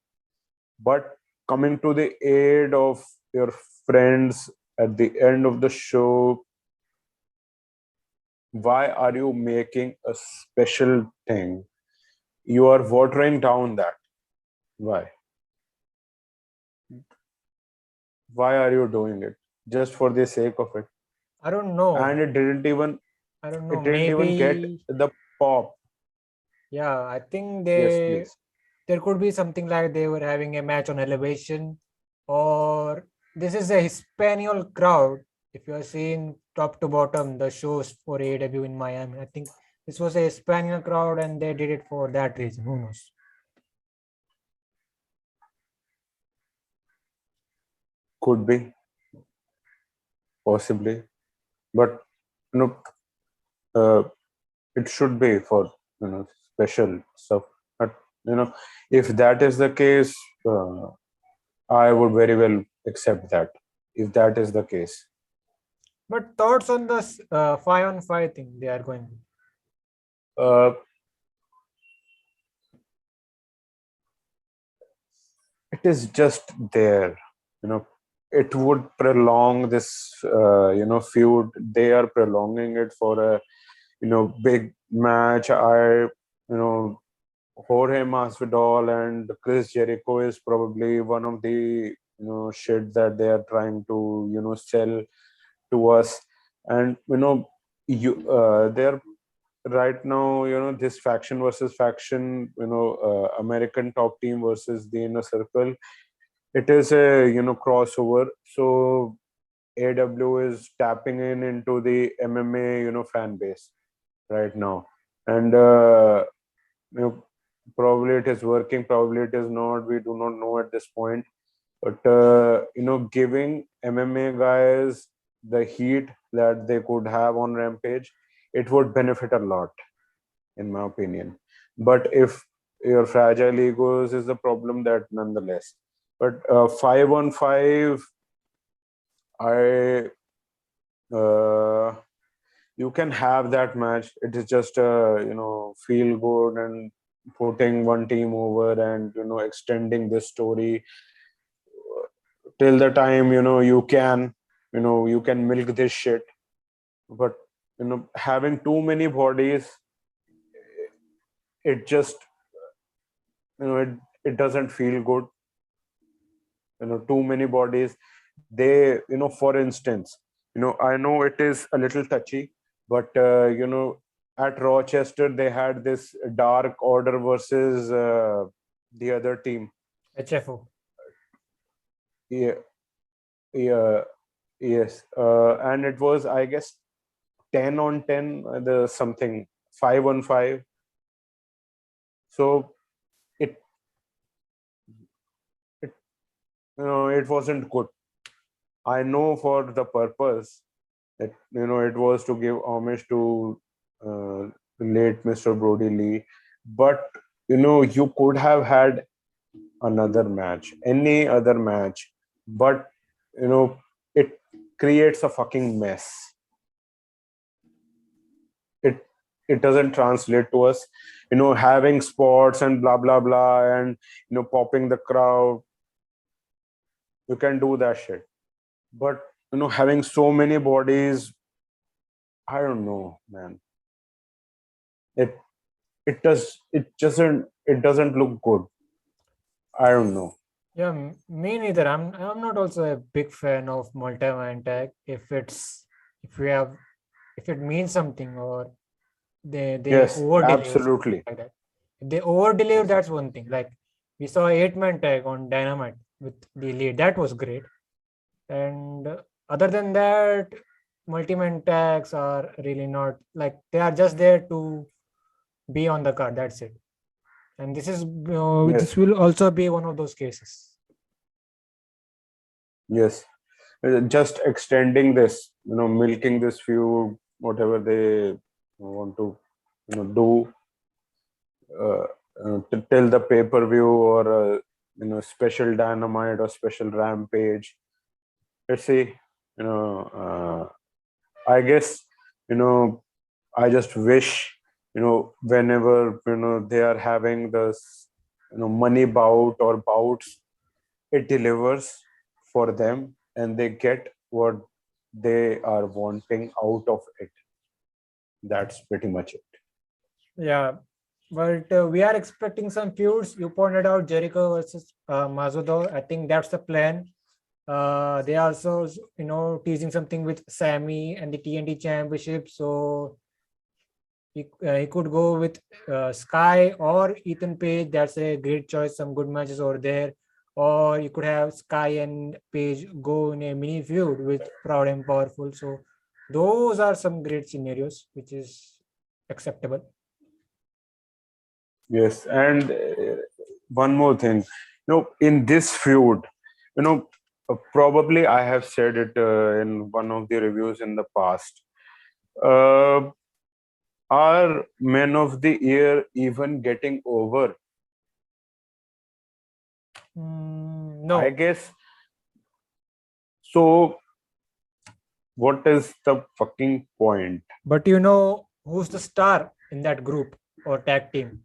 But coming to the aid of your friends at the end of the show Why are you making a special thing? You are watering down that. Why? Why are you doing it? Just for the sake of it. I don't know. And it didn't even get Maybe, the pop. yeah, I think Yes, please. there could be something like they were having a match on Elevation, or this is a Hispanic crowd. If you are seeing top to bottom the shows for AEW in Miami, I think this was a Hispanic crowd and they did it for that reason. Who knows? Could be, possibly. But you know, it should be for special stuff. But if that is the case, I would very well accept that. If that is the case, But thoughts on this 5-on-5 thing they are going with? uh, it is just there. It would prolong this feud. They are prolonging it for a big match. Jorge Masvidal and Chris Jericho is probably one of the shit that they are trying to sell to us. And they're right now, this faction versus faction, American top team versus the inner circle. It is a crossover. So AW is tapping into the MMA fan base right now. And probably it is working, probably it is not, we do not know at this point. But giving MMA guys the heat that they could have on Rampage, it would benefit a lot, in my opinion. But if your fragile egos is the problem, that nonetheless. But 5-on-5, I you can have that match. It is just feel good and putting one team over and extending this story till the time you can milk this shit. But having too many bodies, it just it doesn't feel good. Too many bodies, they for instance, I know it is a little touchy, but at Rochester they had this Dark Order versus the other team. HFO. Yeah, yeah, yes. And it was, I guess, 10-on-10, the something 5-on-5. So it it wasn't good. I know for the purpose that it was to give homage to late Mr. Brody Lee, but you could have had another match, any other match, but it creates a fucking mess. It doesn't translate to us. Having spots and blah blah blah, and popping the crowd. You can do that shit, but having so many bodies, I don't know, man. It it doesn't look good. I don't know. Yeah, me neither. I'm not also a big fan of multi-man tag if it means something, or they Yes, over deliver absolutely. like that. If they over deliver, Yes. that's one thing. Like we saw 8-man tag on Dynamite with the lead. That was great. And other than that, multi-man tags are really not, like, they are just there to be on the card. That's it. And this is this Yes. will also be one of those cases. Yes. Just extending this, milking this feud, whatever they want to, do till the pay-per-view, or special Dynamite or special Rampage. Let's see. I guess I just wish whenever they are having this money bout or bouts, it delivers for them and they get what they are wanting out of it. that's pretty much it. Yeah, but we are expecting some feuds. You pointed out Jericho versus Mazudo. I think that's the plan. They also, teasing something with Sammy and the TNT Championship. So he could go with Sky or Ethan Page. That's a great choice. Some good matches over there. Or you could have Sky and Page go in a mini feud with Proud and Powerful. So those are some great scenarios, which is acceptable. Yes, and one more thing, in this feud, probably I have said it in one of the reviews in the past. Are Men of the Year even getting over? No. I guess so. What is the fucking point? But you know who's the star in that group or tag team?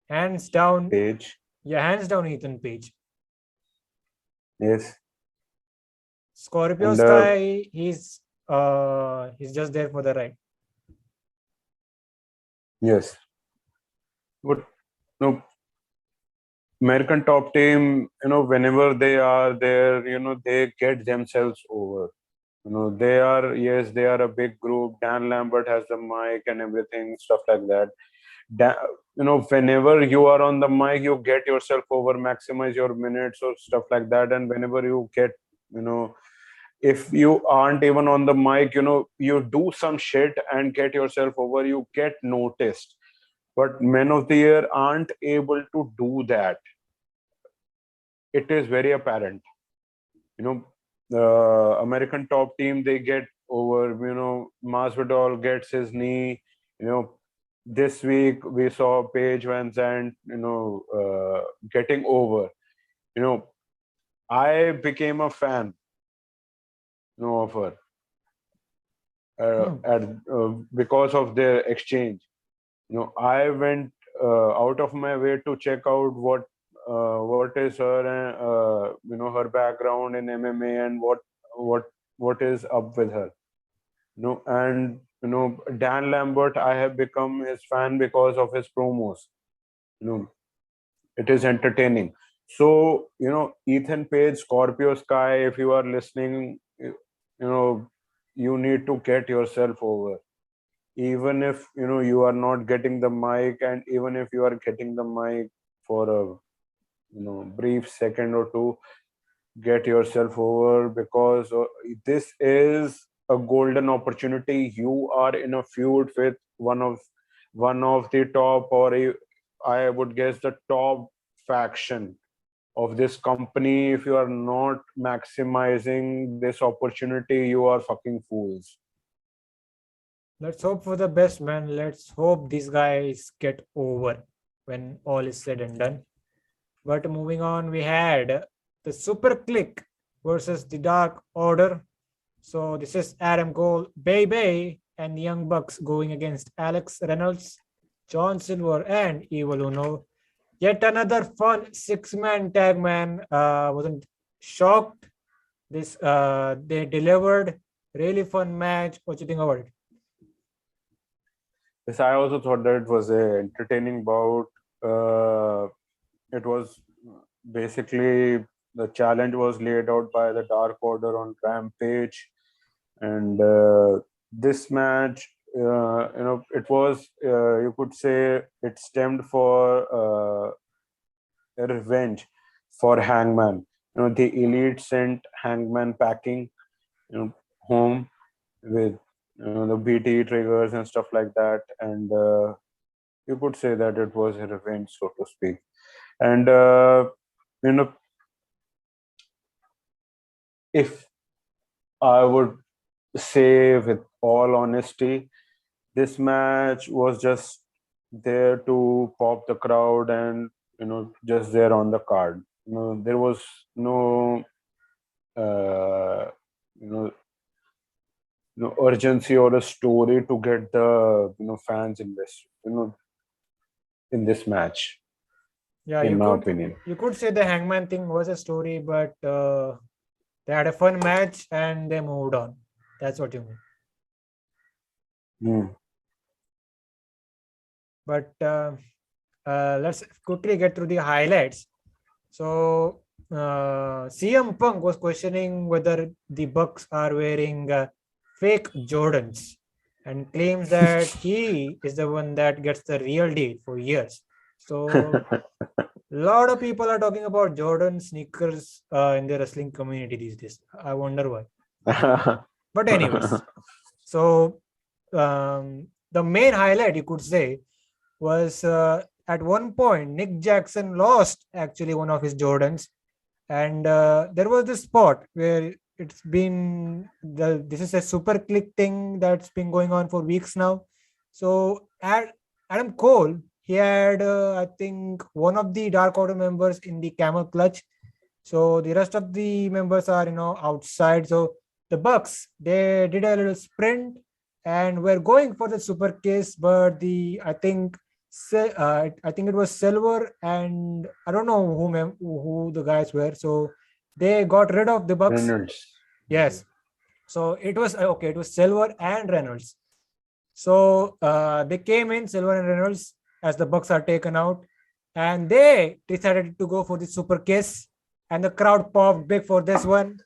Hands down. Page. Yeah, hands down Ethan Page. Yes. Scorpio And, Sky, he's just there for the ride. Yes. But no, American Top Team, whenever they are there, they get themselves over. They are a big group. Dan Lambert has the mic and everything, stuff like that. Whenever you are on the mic, you get yourself over, maximize your minutes or stuff like that. And whenever you get, if you aren't even on the mic, you do some shit and get yourself over, you get noticed. But Men of the Year aren't able to do that. It is very apparent. The American Top Team, they get over. Masvidal gets his knee. This week we saw Paige Van Zandt, getting over. I became a fan, of her because of their exchange. I went out of my way to check out what is her her background in MMA and what is up with her. And Dan Lambert, I have become his fan because of his promos. It is entertaining. So Ethan Page, Scorpio Sky, if you are listening, you need to get yourself over. Even if you are not getting the mic, and even if you are getting the mic for a brief second or two, get yourself over, because this is a golden opportunity. You are in a feud with one of the top, or I would guess the top faction of this company. If you are not maximizing this opportunity, you are fucking fools. Let's hope for the best, man. Let's hope these guys get over when all is said and done. But moving on, we had the SuperKliq versus the Dark Order. So this is Adam Cole, Bay, and the Young Bucks going against Alex Reynolds, John Silver, and Evil Uno. Yet another fun 6-man tag, man. Wasn't shocked. This they delivered. Really fun match. What do you think about it? Yes, I also thought that it was a entertaining bout. It was basically, the challenge was laid out by the Dark Order on Rampage, and this match, it was, you could say, it stemmed for a revenge for Hangman. The Elite sent Hangman packing, home with the BT triggers and stuff like that, and you could say that it was a revenge, so to speak. And if I would say with all honesty, this match was just there to pop the crowd, and just there on the card. There was no urgency or a story to get the fans invested in this match. Yeah, in my opinion, you could say the Hangman thing was a story, but they had a fun match and they moved on. That's what you mean. Hmm. But let's quickly get through the highlights. So CM Punk was questioning whether the Bucks are wearing fake Jordans and claims that he is the one that gets the real deal for years. So a lot of people are talking about Jordan sneakers in the wrestling community these days. I wonder why. But anyways, so the main highlight you could say was at one point Nick Jackson lost actually one of his Jordans, and there was this spot where it's been this is a SuperKliq thing that's been going on for weeks now. So Adam Cole, he had I think one of the Dark Order members in the camel clutch. So the rest of the members are outside. So the Bucks, they did a little sprint and were going for the super case, but I think it was Silver and I don't know who the guys were. So they got rid of the Bucks. Reynolds. Yes. So it was okay. It was Silver and Reynolds. So they came in, Silver and Reynolds, as the Bucks are taken out, and they decided to go for the super kiss, and the crowd popped big for this one.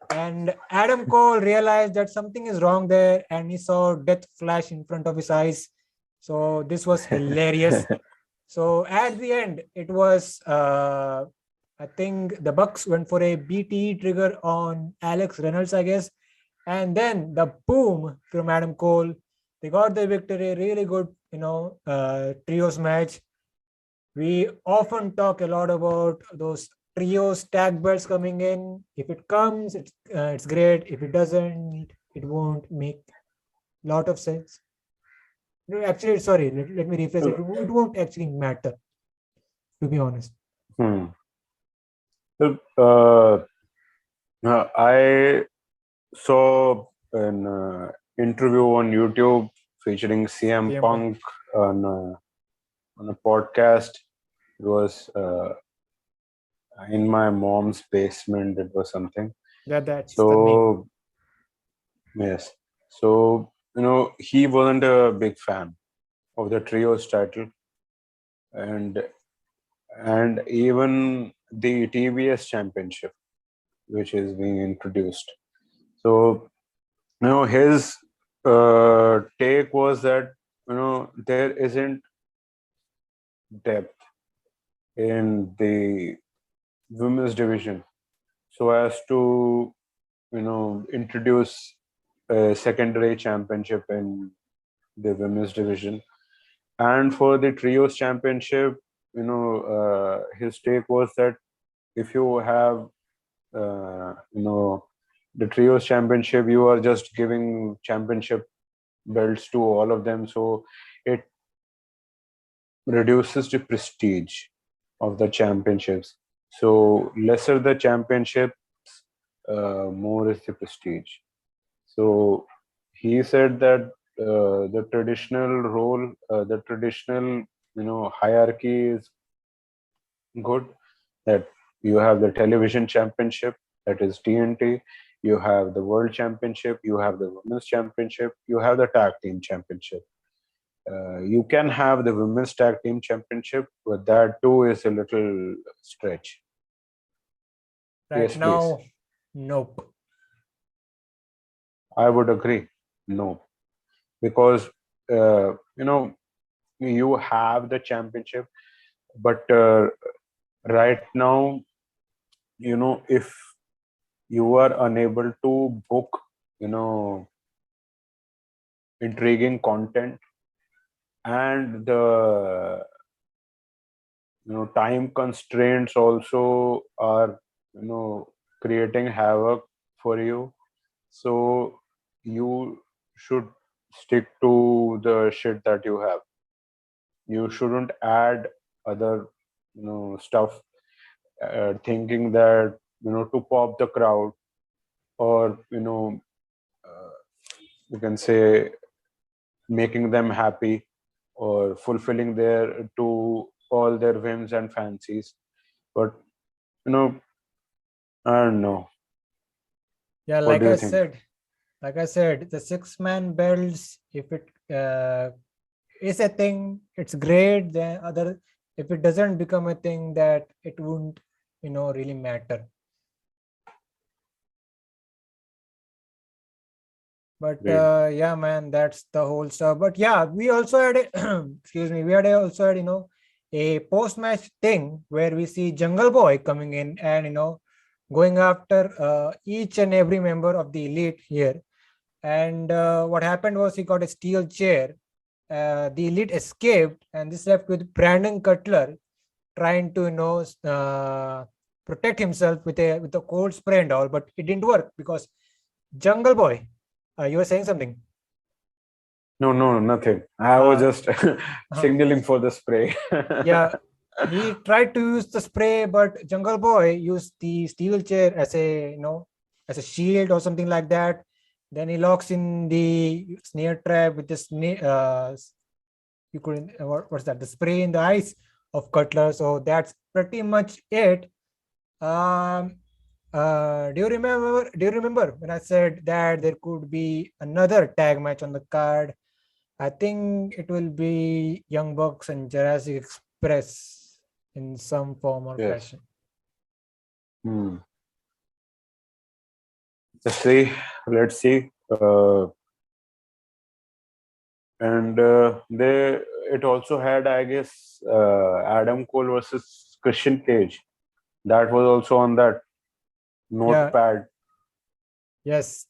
And Adam Cole realized that something is wrong there, and he saw death flash in front of his eyes. So this was hilarious. So at the end, it was I think the Bucks went for a BTE trigger on Alex Reynolds, I guess, and then the boom from Adam Cole. They got the victory. Really good, trios match. We often talk a lot about those trios tag belts coming in. If it comes, it's great. If it doesn't, it won't make a lot of sense. No, actually, sorry. Let me rephrase it. It won't actually matter, to be honest. Hmm. So, I saw an interview on YouTube featuring CM CM Punk on a podcast. It was in my mom's basement. It was something. That's the name. So yes. So he wasn't a big fan of the trios title, and even the TBS championship, which is being introduced. So his take was that there isn't depth in the women's division, so as to introduce a secondary championship in the women's division. And for the trios championship, his take was that if you have the trios championship, you are just giving championship belts to all of them, so it reduces the prestige of the championships. So lesser the championships, more is the prestige. So he said that the traditional role, the traditional hierarchy is good. That you have the television championship, that is TNT. You have the world championship. You have the women's championship. You have the tag team championship. You can have the women's tag team championship, but that too is a little stretch. Right Yes, now, please. nope. I would agree. No, because you have the championship, but right now, if you are unable to book, intriguing content, and the time constraints also are creating havoc for you, so you should stick to the shit that you have. You shouldn't add other stuff, thinking that to pop the crowd, or uh, you can say making them happy, or fulfilling their to all their whims and fancies. But you know I don't know. Yeah, What like do you I think? said, like I said, the 6-man belts, if it is a thing, it's great. Then if it doesn't become a thing, that it wouldn't, really matter. But yeah, man, that's the whole stuff. But yeah, we also had a excuse me, we had also had a post-match thing where we see Jungle Boy coming in and going after each and every member of the elite here. And what happened was he got a steel chair. The elite escaped, and this left with Brandon Cutler trying to protect himself with a cold spray and all, but it didn't work because Jungle Boy. You were saying something. No, nothing. I was just signaling for the spray. Yeah, he tried to use the spray, but Jungle Boy used the steel chair as a as a shield or something like that. Then he locks in the snare trap with the snare. You couldn't. What's that? The spray in the eyes of Cutler. So that's pretty much it. Do you remember? Do you remember when I said that there could be another tag match on the card? I think it will be Young Bucks and Jurassic Express in some form or Yes. fashion. Let's see. And it also had, I guess, Adam Cole versus Christian Cage. That was also on that notepad. Yes.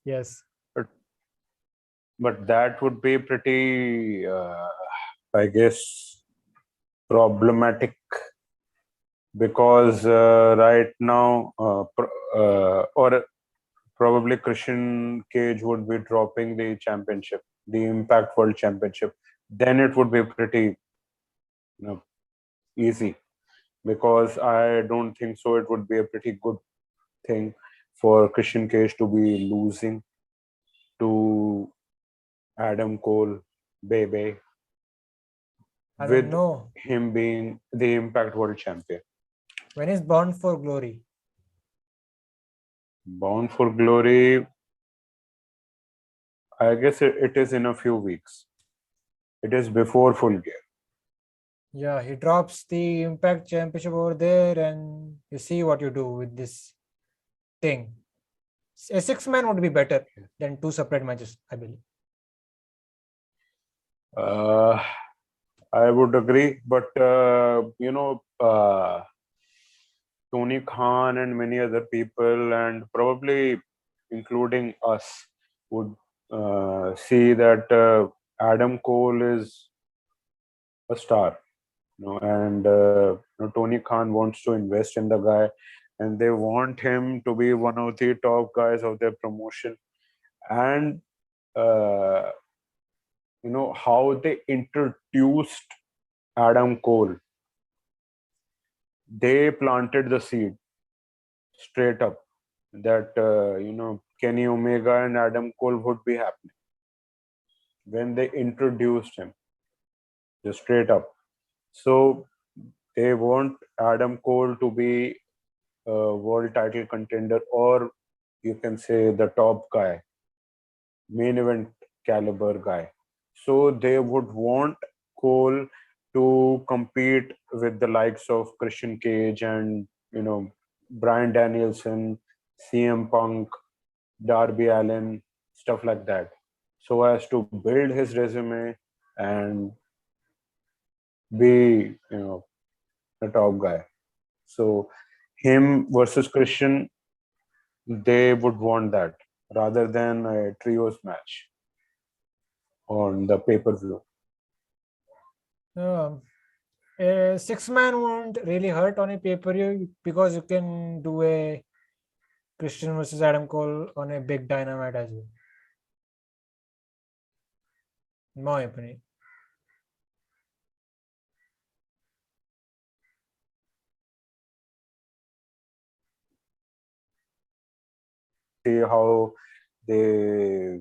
But that would be pretty, I guess, problematic because right now, or probably Christian Cage would be dropping the championship, the Impact World Championship. Then it would be pretty easy, because I don't think so. It would be a pretty good thing for Christian Cage to be losing to Adam Cole, Bebe, I with don't know. him being the Impact World Champion. When is Bound for Glory? Bound for Glory, I guess it is in a few weeks. It is before Full Gear. Yeah, he drops the Impact Championship over there, and you see what you do with this thing. A 6-man would be better than 2 separate matches, I believe. I would agree, but Tony Khan and many other people, and probably including us, would see that Adam Cole is a star, and Tony Khan wants to invest in the guy, and they want him to be one of the top guys of their promotion. And how they introduced Adam Cole, they planted the seed straight up that Kenny Omega and Adam Cole would be happening when they introduced him, just straight up. So they want Adam Cole to be a world title contender, or you can say the top guy, main event caliber guy. So they would want Cole to compete with the likes of Christian Cage and Bryan Danielson, CM Punk, Darby Allen, stuff like that, so as to build his resume and be the top guy. So him versus Christian, they would want that rather than a trios match on the pay-per-view. A 6-man won't really hurt on a pay-per-view because you can do a Christian versus Adam Cole on a big Dynamite as well. In my opinion. See how they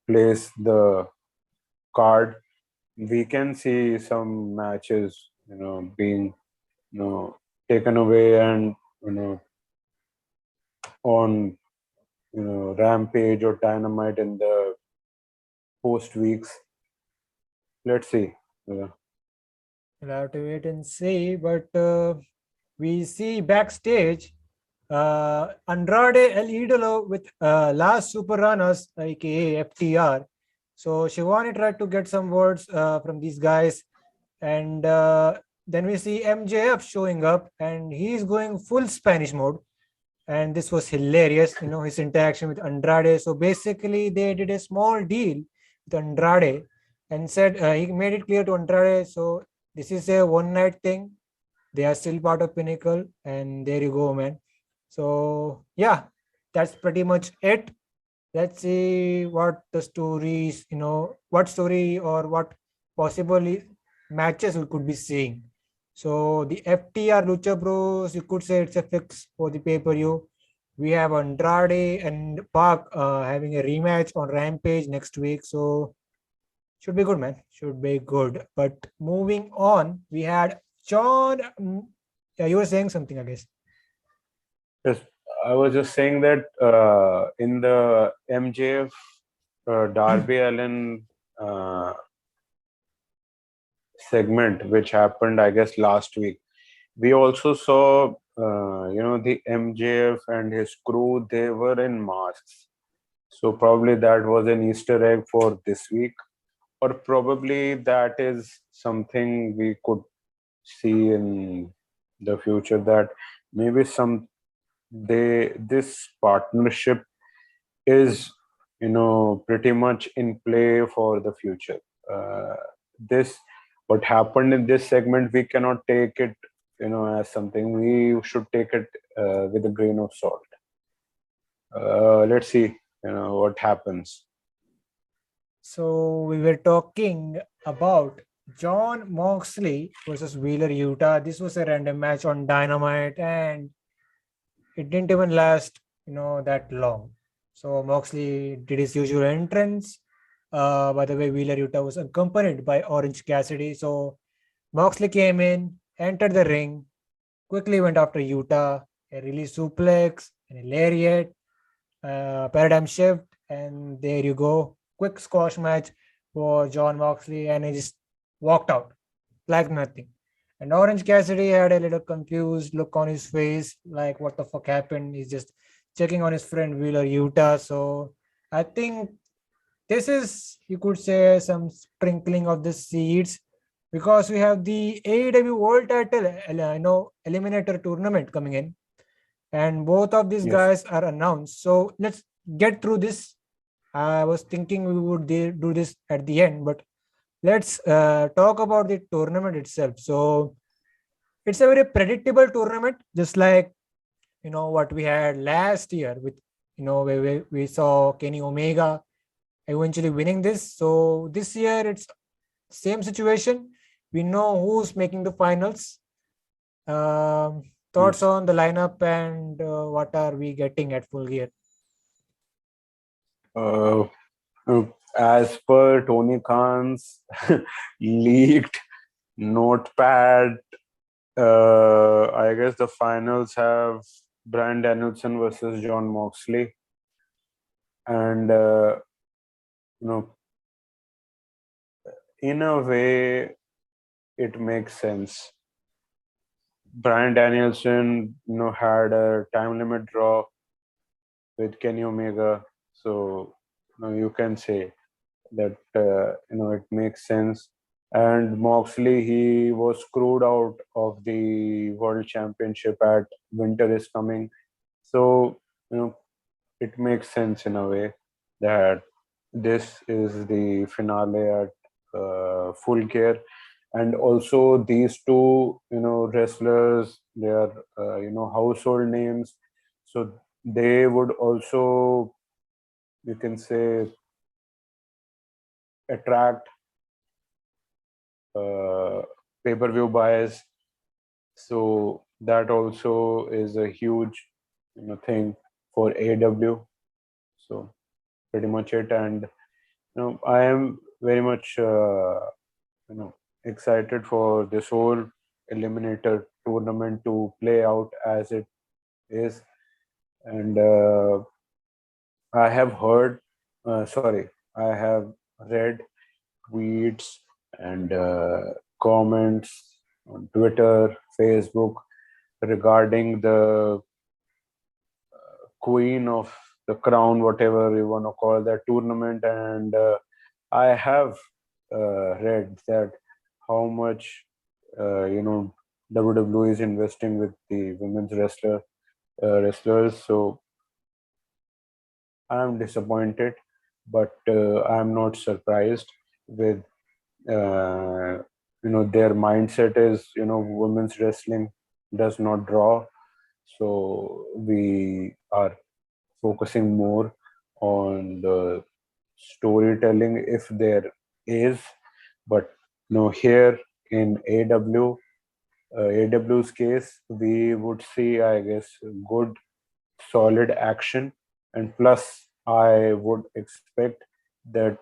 place the card. We can see some matches being taken away and on Rampage or Dynamite in the post weeks. Let's see. We'll have to wait and see. But we see backstage Andrade El Idolo with last Super Ranas, aka FTR. So Shivani tried to get some words from these guys, and then we see MJF showing up, and he's going full Spanish mode. And this was hilarious, his interaction with Andrade. So basically, they did a small deal with Andrade and said he made it clear to Andrade. So this is a one night thing. They are still part of Pinnacle, and there you go, man. So yeah, that's pretty much it. Let's see what the stories, what story or what possibly matches we could be seeing. So the FTR Lucha Bros, you could say it's a fix for the pay-per-view. We have Andrade and Park having a rematch on Rampage next week. So should be good, man. Should be good. But moving on, we had John. Yeah, you were saying something, I guess. Yes, I was just saying that in the MJF Darby Allen segment, which happened, I guess, last week, we also saw, the MJF and his crew, they were in masks. So probably that was an Easter egg for this week, or probably that is something we could see in the future, that maybe this partnership is pretty much in play for the future. This what happened in this segment, we cannot take it as something. We should take it with a grain of salt. Let's see what happens. So we were talking about John Moxley versus Wheeler Yuta. This was a random match on Dynamite, and it didn't even last, that long. So Moxley did his usual entrance. By the way, Wheeler Yuta was accompanied by Orange Cassidy. So Moxley came in, entered the ring, quickly went after Yuta, a release suplex, and a lariat, paradigm shift, and there you go. Quick squash match for John Moxley, and he just walked out like nothing. And Orange Cassidy had a little confused look on his face, like what the fuck happened. He's just checking on his friend Wheeler Yuta. So I think this is, you could say, some sprinkling of the seeds, because we have the AEW World Title, Eliminator tournament coming in, and both of these Yes. guys are announced. So let's get through this. I was thinking we would do this at the end, but let's talk about the tournament itself. So it's a very predictable tournament, just like what we had last year with where we saw Kenny Omega eventually winning this. So this year it's same situation. We know who's making the finals. Thoughts Yes. on the lineup, and what are we getting at Full Gear? As per Tony Khan's leaked notepad, I guess the finals have Bryan Danielson versus John Moxley, and in a way, it makes sense. Bryan Danielson, had a time limit draw with Kenny Omega, so you can say that it makes sense. And Moxley, he was screwed out of the World Championship at Winter is Coming, so it makes sense in a way that this is the finale at Full Gear. And also these two wrestlers, they are household names, so they would also, you can say, attract pay-per-view buyers. So that also is a huge thing for AW. So pretty much it. And I am very much excited for this whole Eliminator tournament to play out as it is. And I have heard, I have read tweets and comments on Twitter, Facebook regarding the queen of the crown, whatever you want to call that tournament, and I have read that how much WWE is investing with the women's wrestlers. So I'm disappointed, but I'm not surprised with their mindset is women's wrestling does not draw, so we are focusing more on the storytelling if there is, but here in AW's case, we would see, I guess, good solid action, and plus I would expect that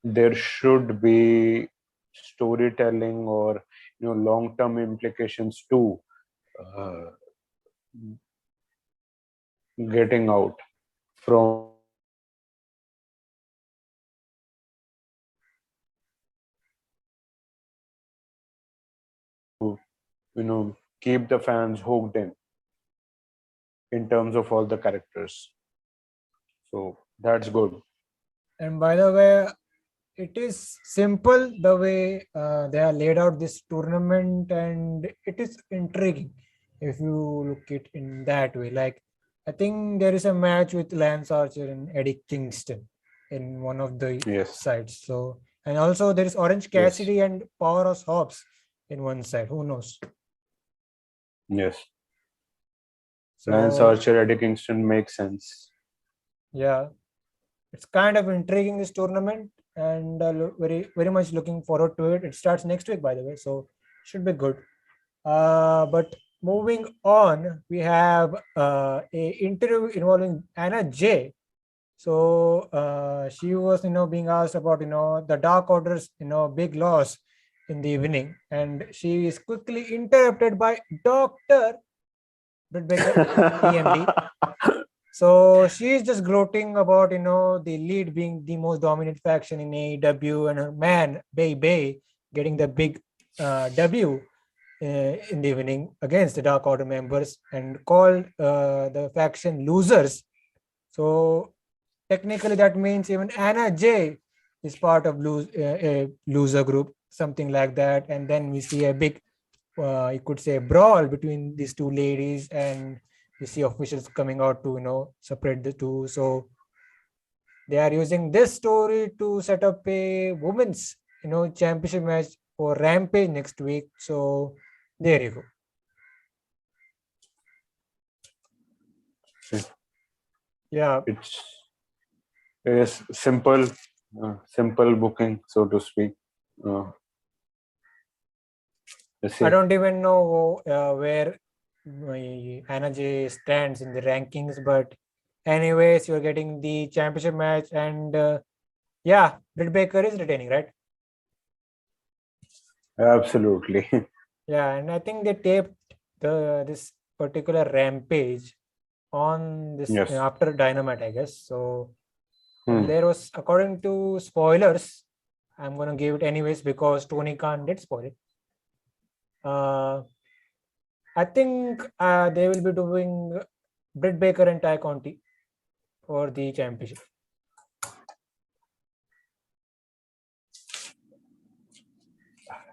there should be storytelling or long term implications too, uh, getting out from keep the fans hooked in terms of all the characters. So that's good. And by the way, it is simple the way they are laid out this tournament, and it is intriguing if you look it in that way. Like, I think there is a match with Lance Archer and Eddie Kingston in one of the Yes. sides. So, and also there is Orange Yes. Cassidy and Powerhouse Hobbs in one side. Who knows? Yes. So, Lance Archer, Eddie Kingston makes sense. yeah, it's kind of intriguing, this tournament, and very much looking forward to it. It starts next week, by the way, so should be good. But moving on, we have a interview involving Anna J. So she was being asked about the Dark Order's big loss in the evening, and she is quickly interrupted by Dr. Britt Baker, DMD. So she's just gloating about the lead being the most dominant faction in AEW, and her man Bay Bay getting the big W in the evening against the Dark Order members, and called the faction losers. So technically that means even Anna J is part of a loser group, something like that. And then we see a big you could say brawl between these two ladies, and you see officials coming out to separate the two. So they are using this story to set up a women's championship match for Rampage next week. So there you go. Yeah, It's simple booking, so to speak. I don't even know where Anna J stands in the rankings, but anyways, you're getting the championship match, and yeah, Britt Baker is retaining, right? Absolutely. Yeah, and I think they taped this particular Rampage on this Yes. after Dynamite, I guess. So Hmm. there was, according to spoilers, I'm gonna give it anyways because Tony Khan did spoil it. I think they will be doing Britt Baker and Ty Conti for the championship.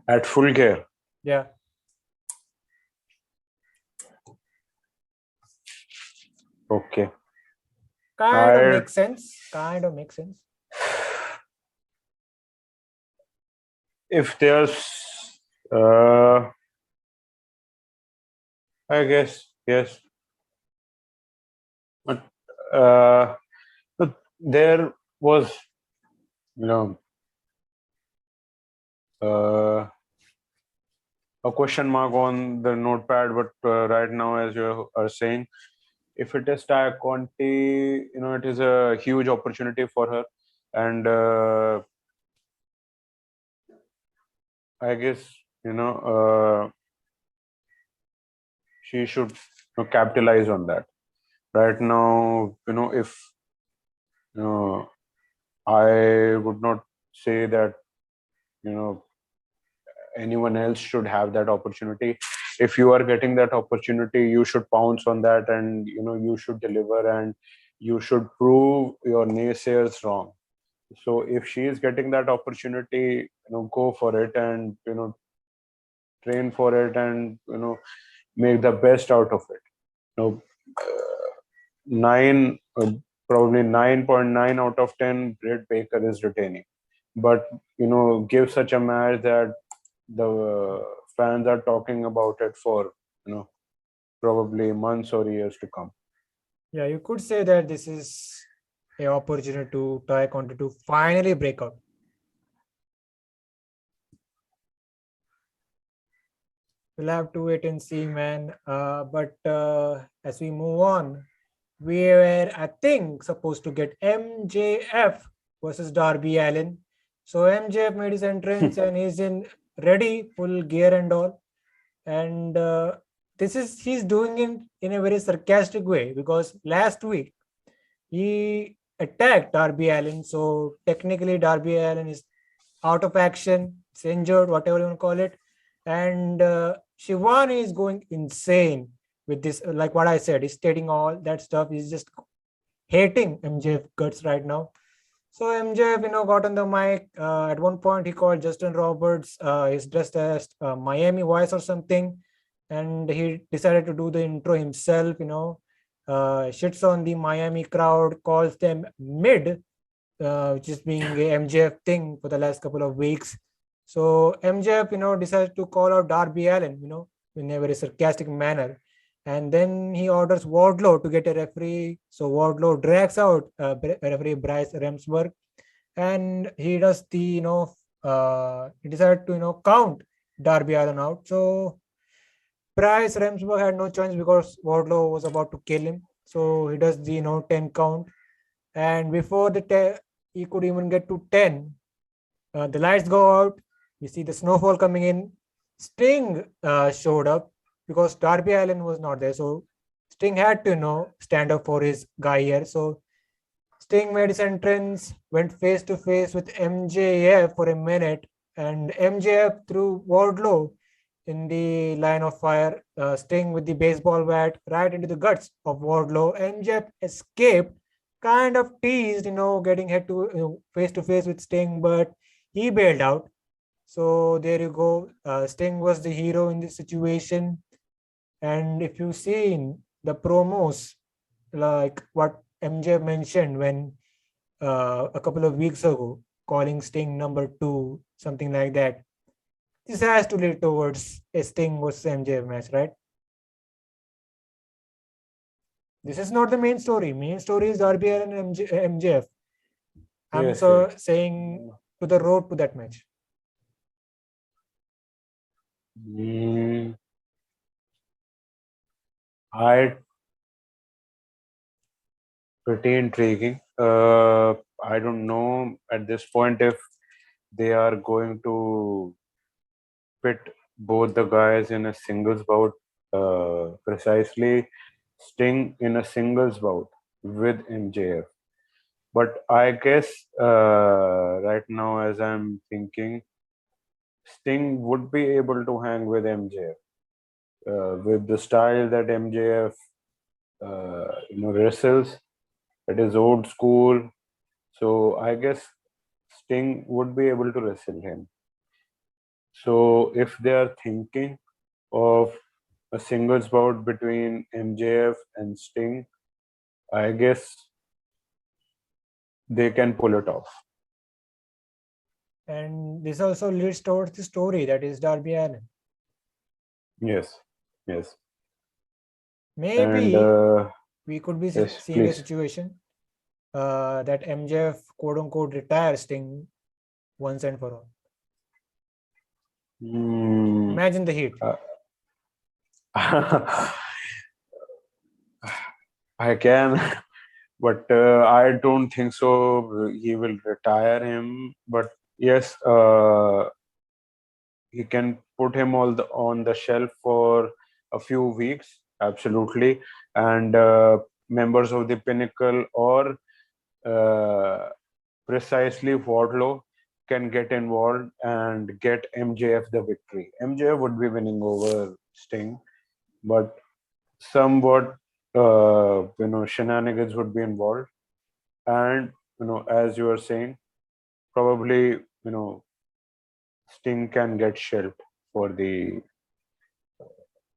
At Full Gear. Yeah. Okay. Kind of makes sense. If there's, I guess, yes. But there was, a question mark on the notepad, but right now, as you are saying, if it is Ty Conti, it is a huge opportunity for her, and I guess she should capitalize on that. Right now, if I would not say that anyone else should have that opportunity. If you are getting that opportunity, you should pounce on that, and you should deliver, and you should prove your naysayers wrong. So if she is getting that opportunity, go for it, and train for it, and make the best out of it. Nine Probably 9.9 out of 10, Britt Baker is retaining. But give such a match that the fans are talking about it for probably months or years to come. Yeah, you could say that this is an opportunity to Tay Conti to finally break out. We'll have to wait and see, man. But as we move on, we were, I think, supposed to get MJF versus Darby Allen. So MJF made his entrance and he's in ready, full gear and all. And he's doing it in a very sarcastic way, because last week he attacked Darby Allen. So technically Darby Allen is out of action, it's injured, whatever you want to call it. And Shivani is going insane with this, like what I said, he's stating all that stuff. He's just hating MJF guts right now. So MJF, got on the mic. At one point, he called Justin Roberts. He's dressed as Miami Vice or something, and he decided to do the intro himself. Shits on the Miami crowd, calls them mid, which is being a MJF thing for the last couple of weeks. So MJF, decides to call out Darby Allen, in a very sarcastic manner. And then he orders Wardlow to get a referee. So Wardlow drags out referee Bryce Remsburg, and he does the, he decided to, count Darby Allen out. So Bryce Remsburg had no choice because Wardlow was about to kill him. So he does the, 10 count. And before he could even get to 10, the lights go out. We see the snowfall coming in. Sting showed up because Darby Allen was not there. So Sting had to, stand up for his guy here. So Sting made his entrance, went face to face with MJF for a minute, and MJF threw Wardlow in the line of fire. Sting with the baseball bat right into the guts of Wardlow. MJF escaped, kind of teased, getting head to face with Sting, but he bailed out. So there you go. Sting was the hero in this situation. And if you've seen the promos, like what MJ mentioned when a couple of weeks ago, calling Sting number 2, something like that, this has to lead towards a Sting versus MJF match, right? This is not the main story. Main story is Darby and MJF. I'm saying to the road to that match. Pretty intriguing. I don't know at this point if they are going to pit both the guys in a singles bout, precisely Sting in a singles bout with MJF. But I guess right now, as I'm thinking, Sting would be able to hang with MJF with the style that MJF wrestles. It is old school, so I guess Sting would be able to wrestle him. So if they are thinking of a singles bout between MJF and Sting, I guess they can pull it off. And this also leads towards the story that is Darby Allen. Yes. Maybe we could be seeing a situation that MJF quote unquote retires Sting once and for all. Imagine the heat. I can, but I don't think so. He will retire him, but yes, he can put him on the shelf for a few weeks, absolutely. And members of the Pinnacle or precisely Wardlow can get involved and get MJF the victory. MJF would be winning over Sting, but somewhat shenanigans would be involved, and as you were saying, probably Sting can get shelved for the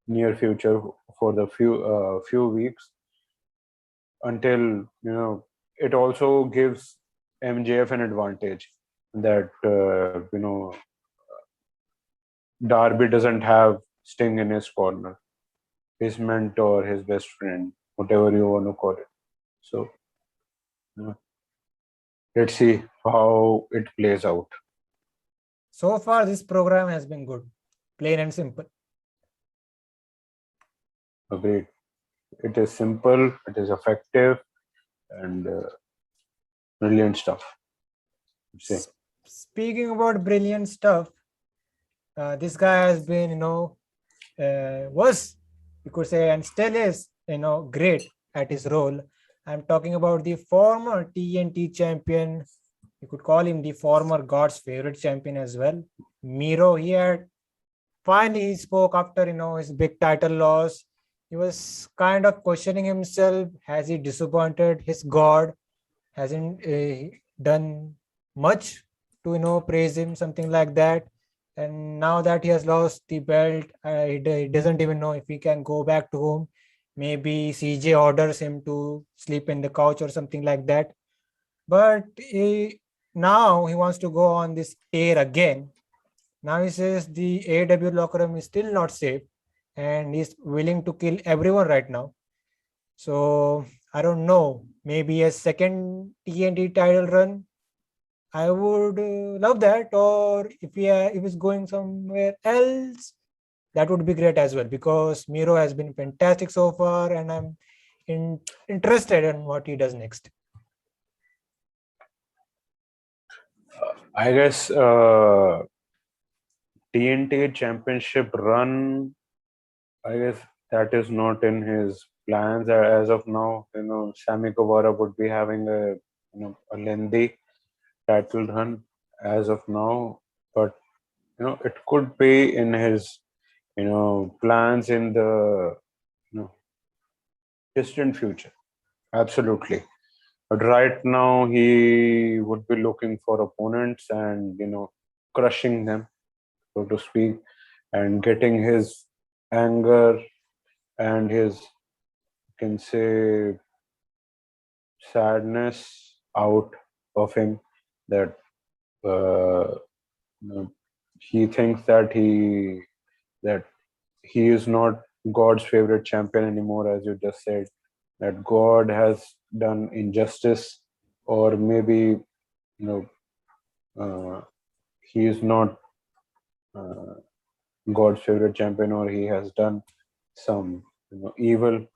near future, for the few weeks, until it also gives MJF an advantage that Darby doesn't have Sting in his corner, his mentor, his best friend, whatever you want to call it. So let's see how it plays out. So far, this program has been good, plain and simple. Agreed. It is simple, it is effective, and brilliant stuff. Speaking about brilliant stuff, this guy has been, was, you could say, and still is, great at his role. I'm talking about the former TNT champion. You could call him the former God's favorite champion as well. Miro, he had finally spoke after, his big title loss. He was kind of questioning himself. Has he disappointed his God? Hasn't done much to, praise him, something like that. And now that he has lost the belt, he doesn't even know if he can go back to home. Maybe CJ orders him to sleep in the couch or something like that. But now he wants to go on this tear again. Now he says the AEW locker room is still not safe and he's willing to kill everyone right now. So I don't know, maybe a second TNT title run, I would love that. Or if he's going somewhere else, that would be great as well, because Miro has been fantastic so far and I'm interested in what he does next. I guess TNT championship run, I guess that is not in his plans as of now. Sammy Guevara would be having a lengthy title run as of now, but it could be in his plans in the distant future. Absolutely. But right now he would be looking for opponents and crushing them, so to speak, and getting his anger and his, you can say, sadness out of him, that he thinks that he is not God's favorite champion anymore, as you just said, that God has done injustice, or maybe he is not God's favorite champion, or he has done some evil.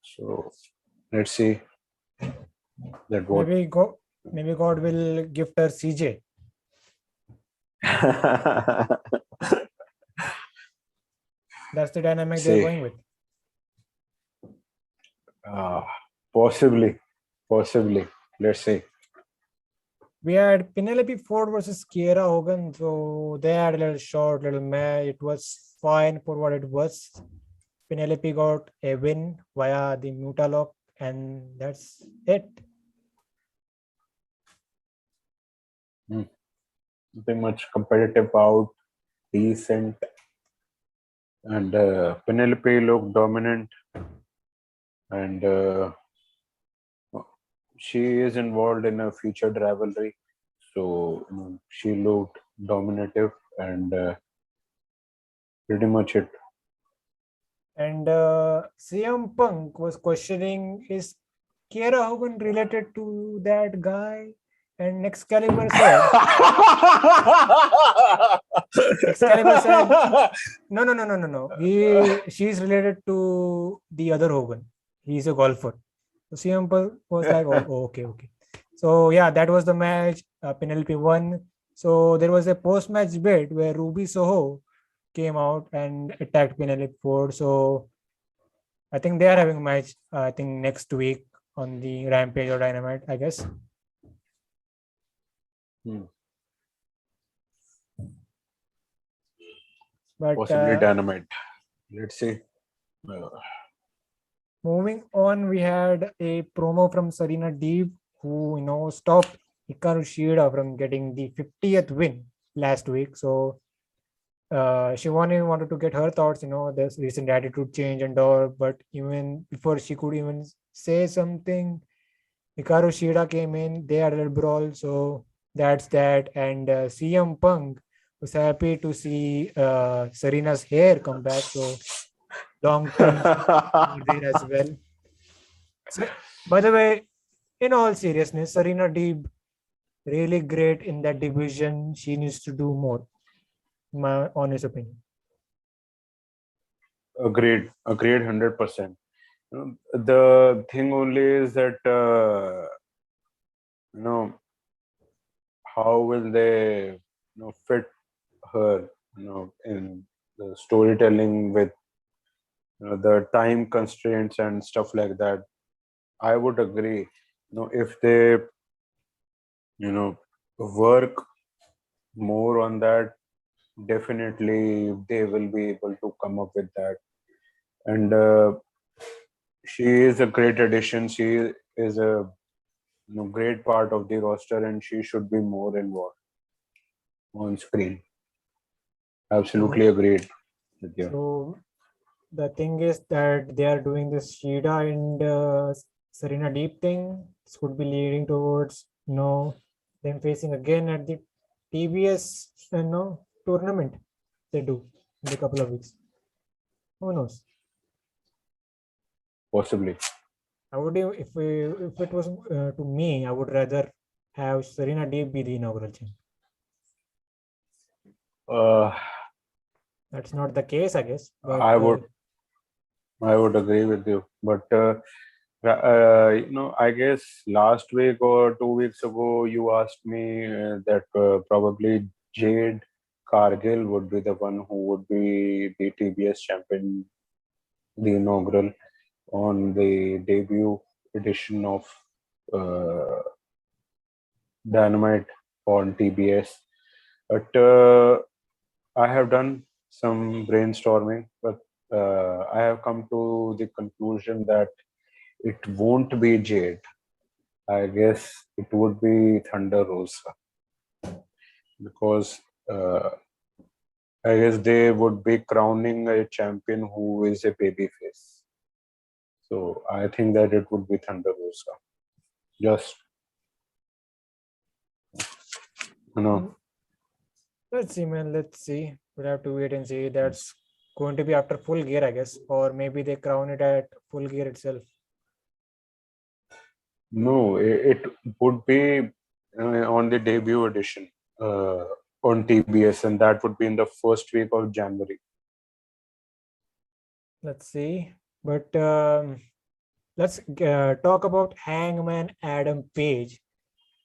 So let's see that what maybe God will gift her CJ. That's the dynamic they're going with. Possibly. Let's see. We had Penelope Ford versus Kiera Hogan. So they had a little match. It was fine for what it was. Penelope got a win via the Muta lock, and that's it. Nothing much competitive out, decent. And Penelope looked dominant. And she is involved in a featured rivalry. So she looked dominative, and pretty much it. And CM Punk was questioning, is Kiera Hogan related to that guy? And Excalibur said, no. She's related to the other Hogan. He's a golfer. So CM Punk was like, oh, okay. So yeah, that was the match. Penelope won. So there was a post-match bit where Ruby Soho came out and attacked Penelope Ford. So I think they are having a match. I think next week on the Rampage or Dynamite, I guess. But Possibly Dynamite. Let's see. Moving on, we had a promo from Serena Deeb, who stopped Hikaru Shida from getting the 50th win last week. So she wanted to get her thoughts, this recent attitude change and all. But even before she could even say something, Hikaru Shida came in. They had a little brawl. So that's that. And CM Punk was happy to see Serena's hair come back. So long term there as well. So, by the way, in all seriousness, Serena Deeb really great in that division. She needs to do more, in my honest opinion. Agreed, 100%. The thing only is that how will they fit her in the storytelling with the time constraints and stuff like that. I would agree, if they work more on that, definitely they will be able to come up with that. And she is a great addition. She is a great part of the roster, and she should be more involved on screen. Absolutely agreed with you. So the thing is that they are doing this Shida and Serena Deep thing. This could be leading towards them facing again at the TBS tournament they do in a couple of weeks. Who knows? Possibly. I would if it was to me, I would rather have Serena Deeb be the inaugural champion. That's not the case, I guess. But, I would agree with you, but I guess last week or 2 weeks ago, you asked me that probably Jade Cargill would be the one who would be the TBS champion, the inaugural, on the debut edition of Dynamite on TBS. But I have done some brainstorming, but I have come to the conclusion that it won't be Jade. I guess it would be Thunder Rosa, because I guess they would be crowning a champion who is a babyface. So I think that it would be Thunder Rosa. Just let's see, man. Let's see. We'll have to wait and see. That's going to be after Full Gear, I guess, or maybe they crown it at Full Gear itself. No, it would be on the debut edition on TBS, and that would be in the first week of January. Let's see. But let's talk about Hangman Adam Page.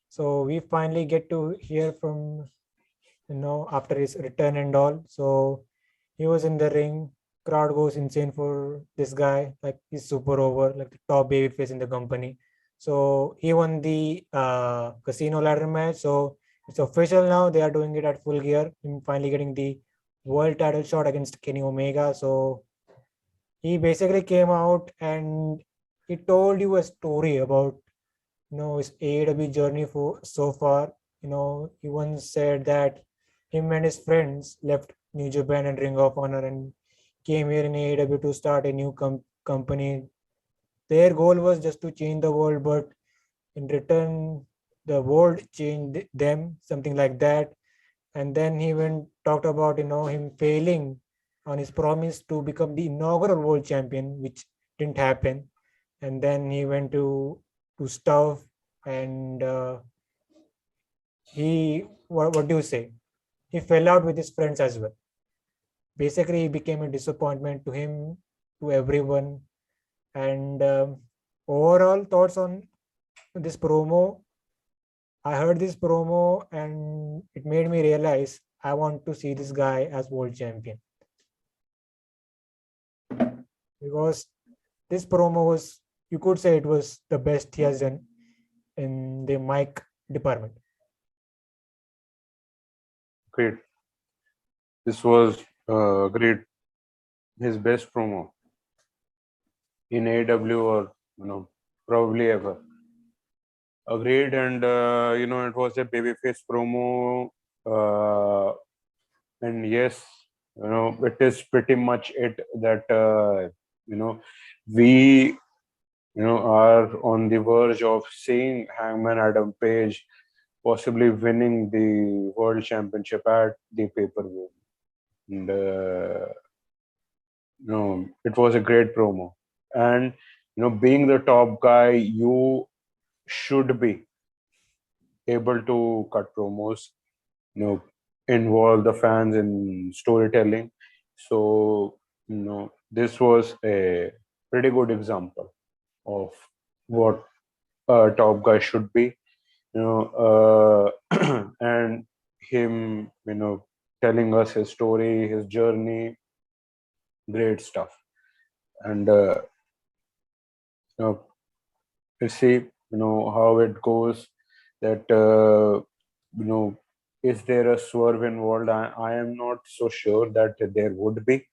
So we finally get to hear from, after his return and all. So he was in the ring. Crowd goes insane for this guy. Like, he's super over, like the top babyface in the company. So he won the casino ladder match. So it's official now. They are doing it at Full Gear. Him finally getting the world title shot against Kenny Omega. So he basically came out and he told you a story about his AEW journey for so far. He once said that him and his friends left New Japan and Ring of Honor and came here in AEW to start a new company. Their goal was just to change the world, but in return, the world changed them, something like that. And then he went talked about him failing on his promise to become the inaugural world champion, which didn't happen. And then he went to stuff, and he what do you say? He fell out with his friends as well. Basically, he became a disappointment to him, to everyone. And overall thoughts on this promo. I heard this promo and it made me realize I want to see this guy as world champion. Because this promo was, you could say it was the best he has done in the mic department. Great. This was great. His best promo in AEW or probably ever. Agreed, and it was a babyface promo, and yes, it is pretty much it that we are on the verge of seeing Hangman Adam Page possibly winning the World Championship at the pay-per-view, and it was a great promo, and being the top guy, you should be able to cut promos, involve the fans in storytelling. So, this was a pretty good example of what a top guy should be, and him, telling us his story, his journey, great stuff. And, you see, how it goes that, is there a swerve involved? I am not so sure that there would be.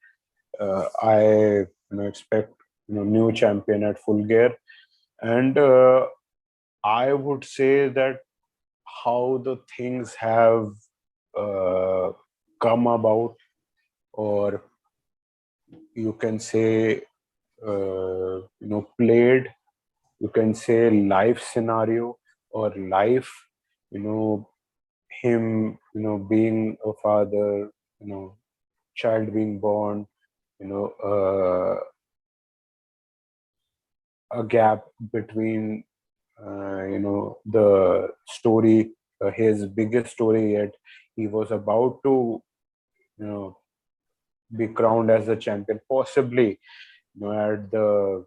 I expect new champion at Full Gear, and I would say that how the things have come about, or you can say played, you can say life scenario or life, him being a father, child being born, a gap between the story, his biggest story yet. He was about to be crowned as the champion, possibly at the,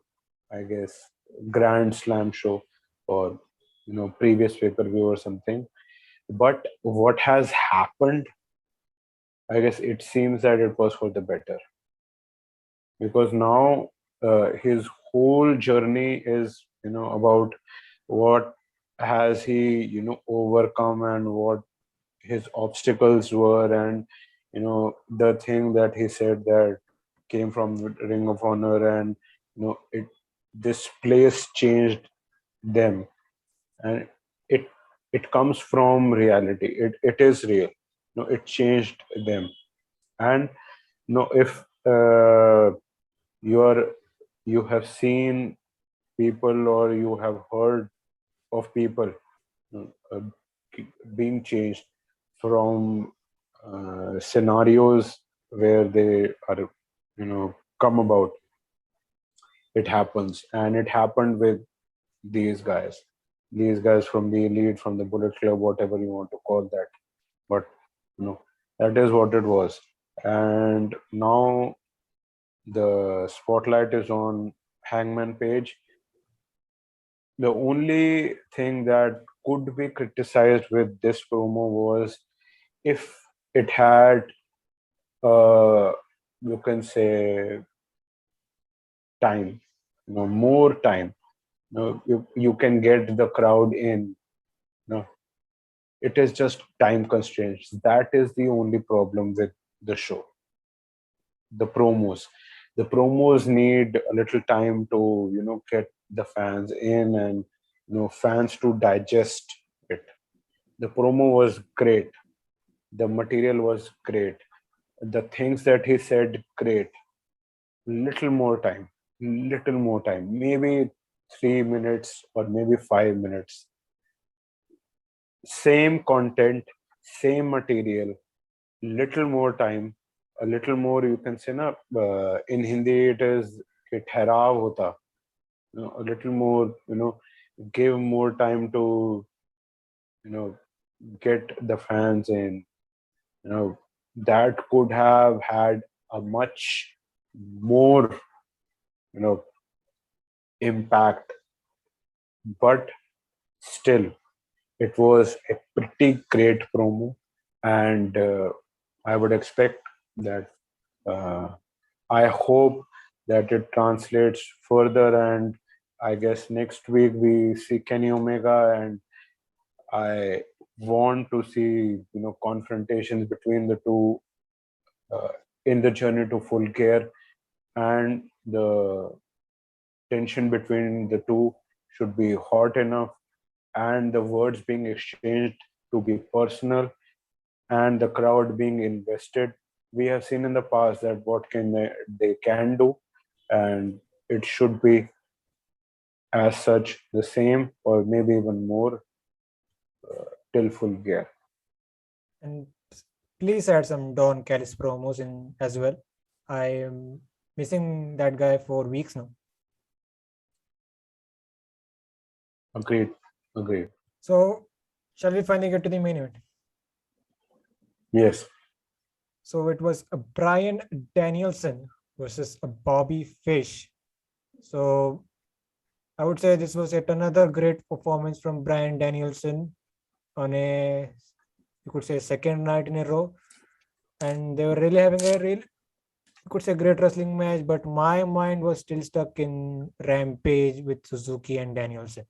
I guess, Grand Slam show or previous pay-per-view or something. But what has happened, I guess it seems that it was for the better, because now his whole journey is about what has he overcome and what his obstacles were, and the thing that he said that came from Ring of Honor, and this place changed them, and it comes from reality. It is real. It changed them, and if you have seen people, or you have heard of people uh, being changed from scenarios where they are come about, it happens, and it happened with these guys from the Elite, from the Bullet Club, whatever you want to call that, but that is what it was. And now the spotlight is on Hangman Page. The only thing that could be criticized with this promo was if it had, you can say, time, more time. You can get the crowd in. It is just time constraints. That is the only problem with the show. The promos need a little time to get the fans in, and fans to digest it. The promo was great, the material was great, the things that he said, great. Little more time, maybe 3 minutes or maybe 5 minutes, same content, same material, little more time, a little more, you can say, na, in Hindi it is कि ठहराव होता, a little more, give more time to get the fans in. That could have had a much more impact, but still it was a pretty great promo, and I would expect that, I hope that it translates further. And I guess next week we see Kenny Omega, and I want to see confrontations between the two in the journey to full gear, and the tension between the two should be hot enough, and the words being exchanged to be personal, and the crowd being invested. We have seen in the past that what they can do, and it should be as such the same or maybe even more till full gear. And please add some Don Callis promos in as well. I am missing that guy for weeks now. Agreed. So, shall we finally get to the main event? Yes. So it was a Bryan Danielson versus a Bobby Fish. So I would say this was yet another great performance from Bryan Danielson on a, you could say, second night in a row. And they were really having a real, you could say, great wrestling match. But my mind was still stuck in Rampage with Suzuki and Danielson.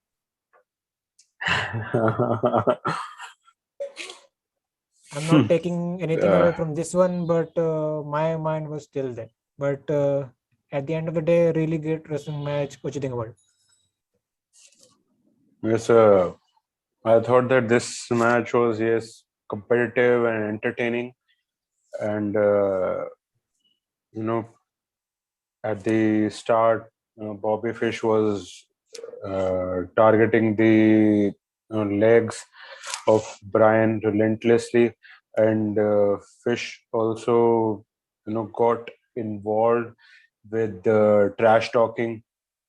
I'm not taking anything away from this one, but my mind was still there. But at the end of the day, really great wrestling match. What do you think about it? Yes, I thought that this match was, yes, competitive and entertaining. And, at the start, Bobby Fish was targeting the legs of Bryan relentlessly, and Fish also, got involved with the trash talking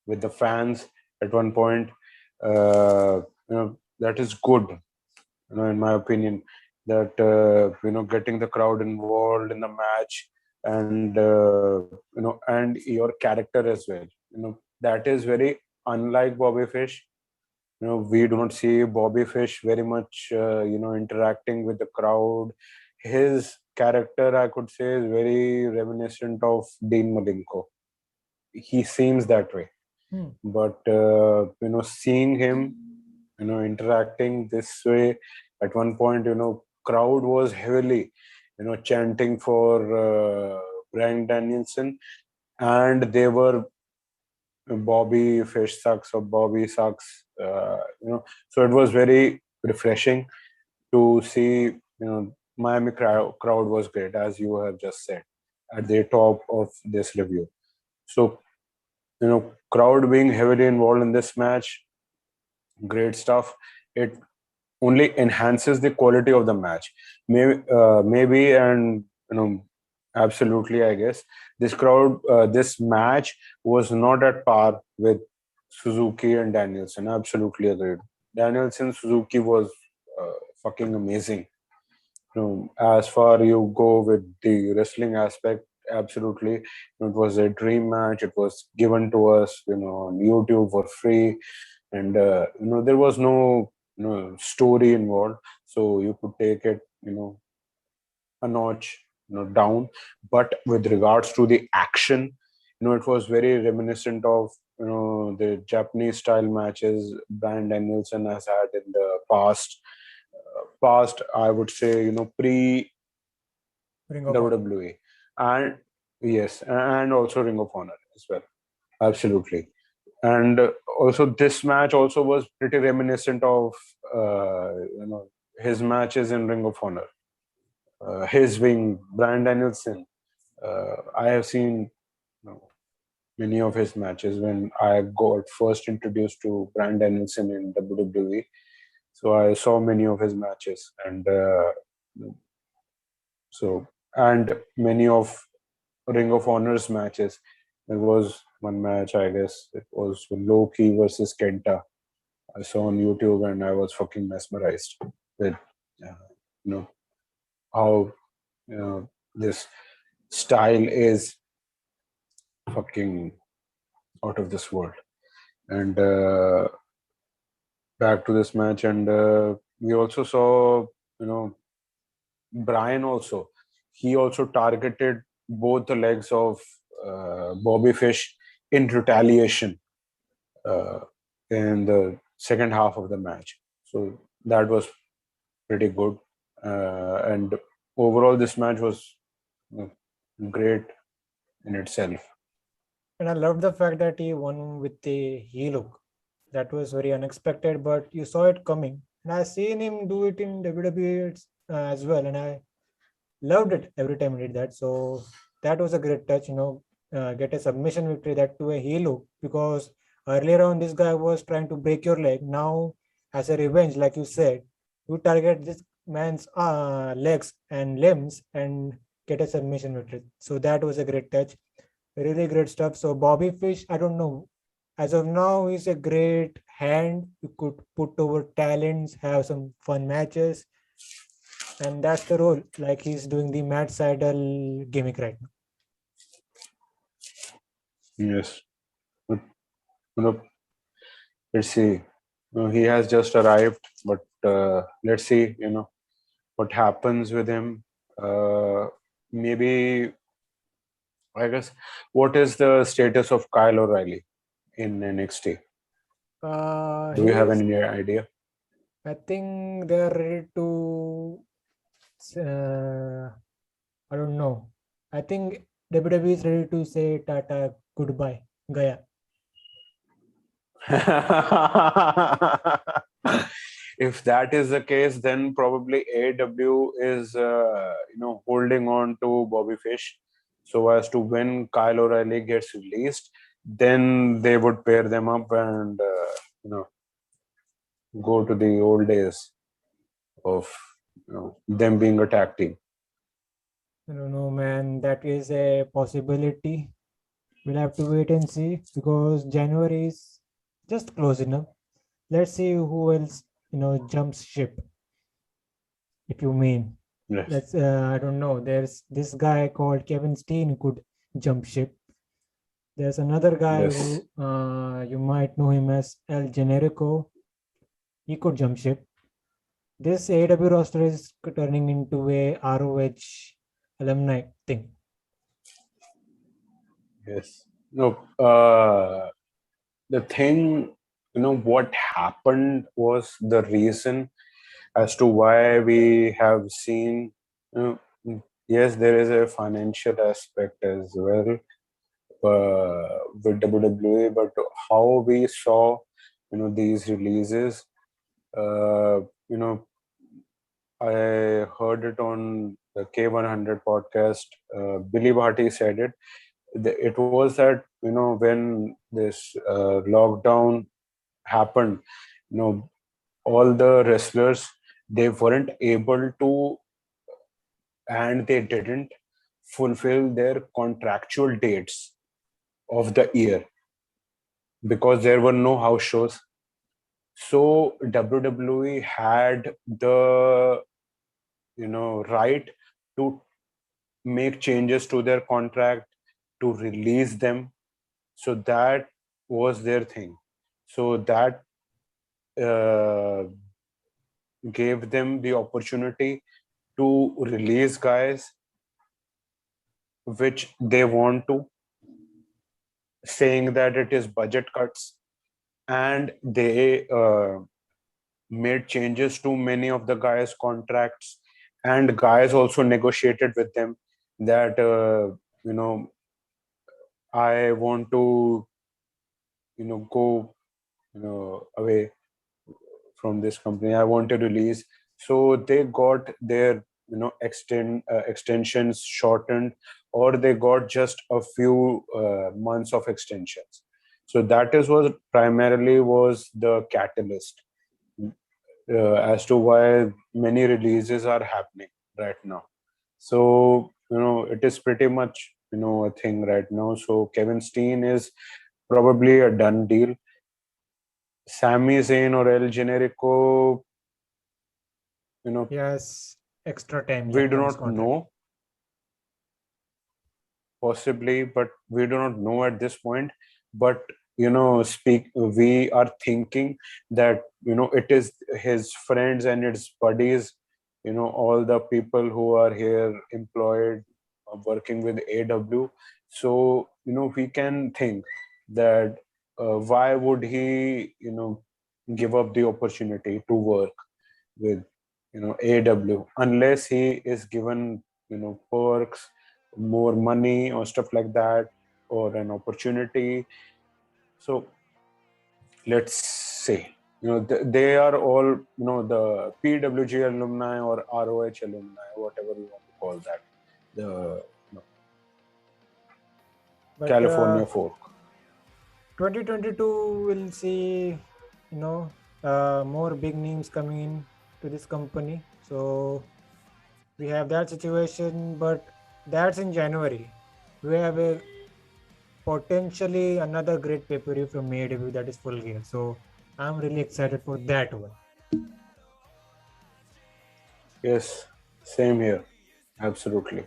with the fans at one point. That is good, in my opinion. That getting the crowd involved in the match, and and your character as well. That is very unlike Bobby Fish. We do not see Bobby Fish very much interacting with the crowd. His character, I could say, is very reminiscent of Dean Malenko. He seems that way. But seeing him interacting this way, at one point, crowd was heavily chanting for Bryan Danielson, and they were Bobby Fish sucks or Bobby sucks. So it was very refreshing to see. Miami crowd was great, as you have just said, at the top of this review. So crowd being heavily involved in this match, great stuff. It only enhances the quality of the match. Maybe, and absolutely, I guess this match was not at par with Suzuki and Danielson. Absolutely agreed. Danielson Suzuki was fucking amazing. As far you go with the wrestling aspect, absolutely, it was a dream match. It was given to us, on YouTube for free, and there was no story involved, so you could take it a notch down. But with regards to the action, it was very reminiscent of the Japanese style matches Bryan Danielson has had in the past, I would say, pre WWE, and yes, and also Ring of Honor as well. Absolutely. And also this match also was pretty reminiscent of his matches in Ring of Honor. His being Bryan Danielson. I have seen many of his matches when I got first introduced to Bryan Danielson in WWE. So I saw many of his matches, and and many of Ring of Honor's matches. There was one match, I guess it was Loki versus Kenta. I saw on YouTube, and I was fucking mesmerized with how this style is fucking out of this world. And back to this match, and we also saw Bryan also. He also targeted both the legs of Bobby Fish in retaliation in the second half of the match. So that was pretty good. And overall, this match was great in itself. And I loved the fact that he won with the heel hook. That was very unexpected, but you saw it coming. And I seen him do it in WWE as well, and I loved it every time he did that. So that was a great touch, get a submission victory that to a heel hook, because earlier on this guy was trying to break your leg. Now, as a revenge, like you said, you target this man's legs and limbs and get a submission victory. So that was a great touch. Really great stuff. So Bobby Fish, I don't know. As of now, he's a great hand. You could put over talents, have some fun matches, and that's the role. Like he's doing the Matt Seidel gimmick right now. Yes. But, let's see. He has just arrived, but let's see, what happens with him. Maybe, I guess, what is the status of Kyle O'Reilly in NXT? Do you have any idea? I think they're ready to. I don't know. I think WWE is ready to say Tata goodbye, Gaya. If that is the case, then probably AEW is holding on to Bobby Fish so as to when Kyle O'Reilly gets released, then they would pair them up and go to the old days of them being a tag team. I don't know, man. That is a possibility. We'll have to wait and see, because January is just close enough. Let's see who else jumps ship. If you mean, Yes. let's I don't know. There's this guy called Kevin Steen could jump ship. There's another guy Yes. who you might know him as El Generico. He could jump ship. This AEW roster is turning into a ROH alumni thing. Yes. No. The thing, what happened was the reason as to why we have seen. Yes, there is a financial aspect as well with WWE, but how we saw, these releases, I heard it on the K100 podcast. Billy Bharti said it. It was that when this lockdown happened, all the wrestlers, they weren't able to, and they didn't fulfill their contractual dates of the year because there were no house shows. So WWE had the right to make changes to their contract, to release them. So that was their thing. So that gave them the opportunity to release guys which they want to, saying that it is budget cuts, and they made changes to many of the guys' contracts, and guys also negotiated with them that I want to go away from this company. I want to release. So they got their extensions shortened, or they got just a few months of extensions. So that is what primarily was the catalyst as to why many releases are happening right now. So it is pretty much a thing right now. So Kevin Steen is probably a done deal. Sami Zayn or El Generico, Yes, extra time. we left do on his not contract. know, possibly, but we do not know at this point. But we are thinking that it is his friends and its buddies, all the people who are here employed, working with AW. So we can think that why would he give up the opportunity to work with AW unless he is given perks, more money or stuff like that, or an opportunity. So let's say they are all the PWG alumni or ROH alumni, whatever you want to call that, the But California folk. 2022 will see more big names coming in to this company. So we have that situation, but that's in January. We have a potentially another great pay-per-view from AEW, that is Full Gear. So I'm really excited for that one. Yes, same here. Absolutely.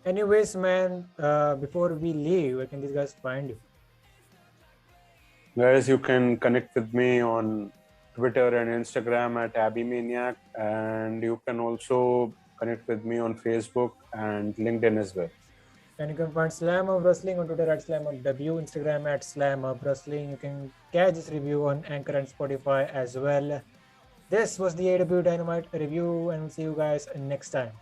Anyways, man, before we leave, where can these guys find you? Guys, you can connect with me on Twitter and Instagram at AbbyManiac, and you can also connect with me on Facebook and LinkedIn as well. And you can find Slamhub Wrestling on Twitter at SlamHubW, Instagram at Slamhub Wrestling. You can catch this review on Anchor and Spotify as well. This was the Aew Dynamite review, and we'll see you guys next time.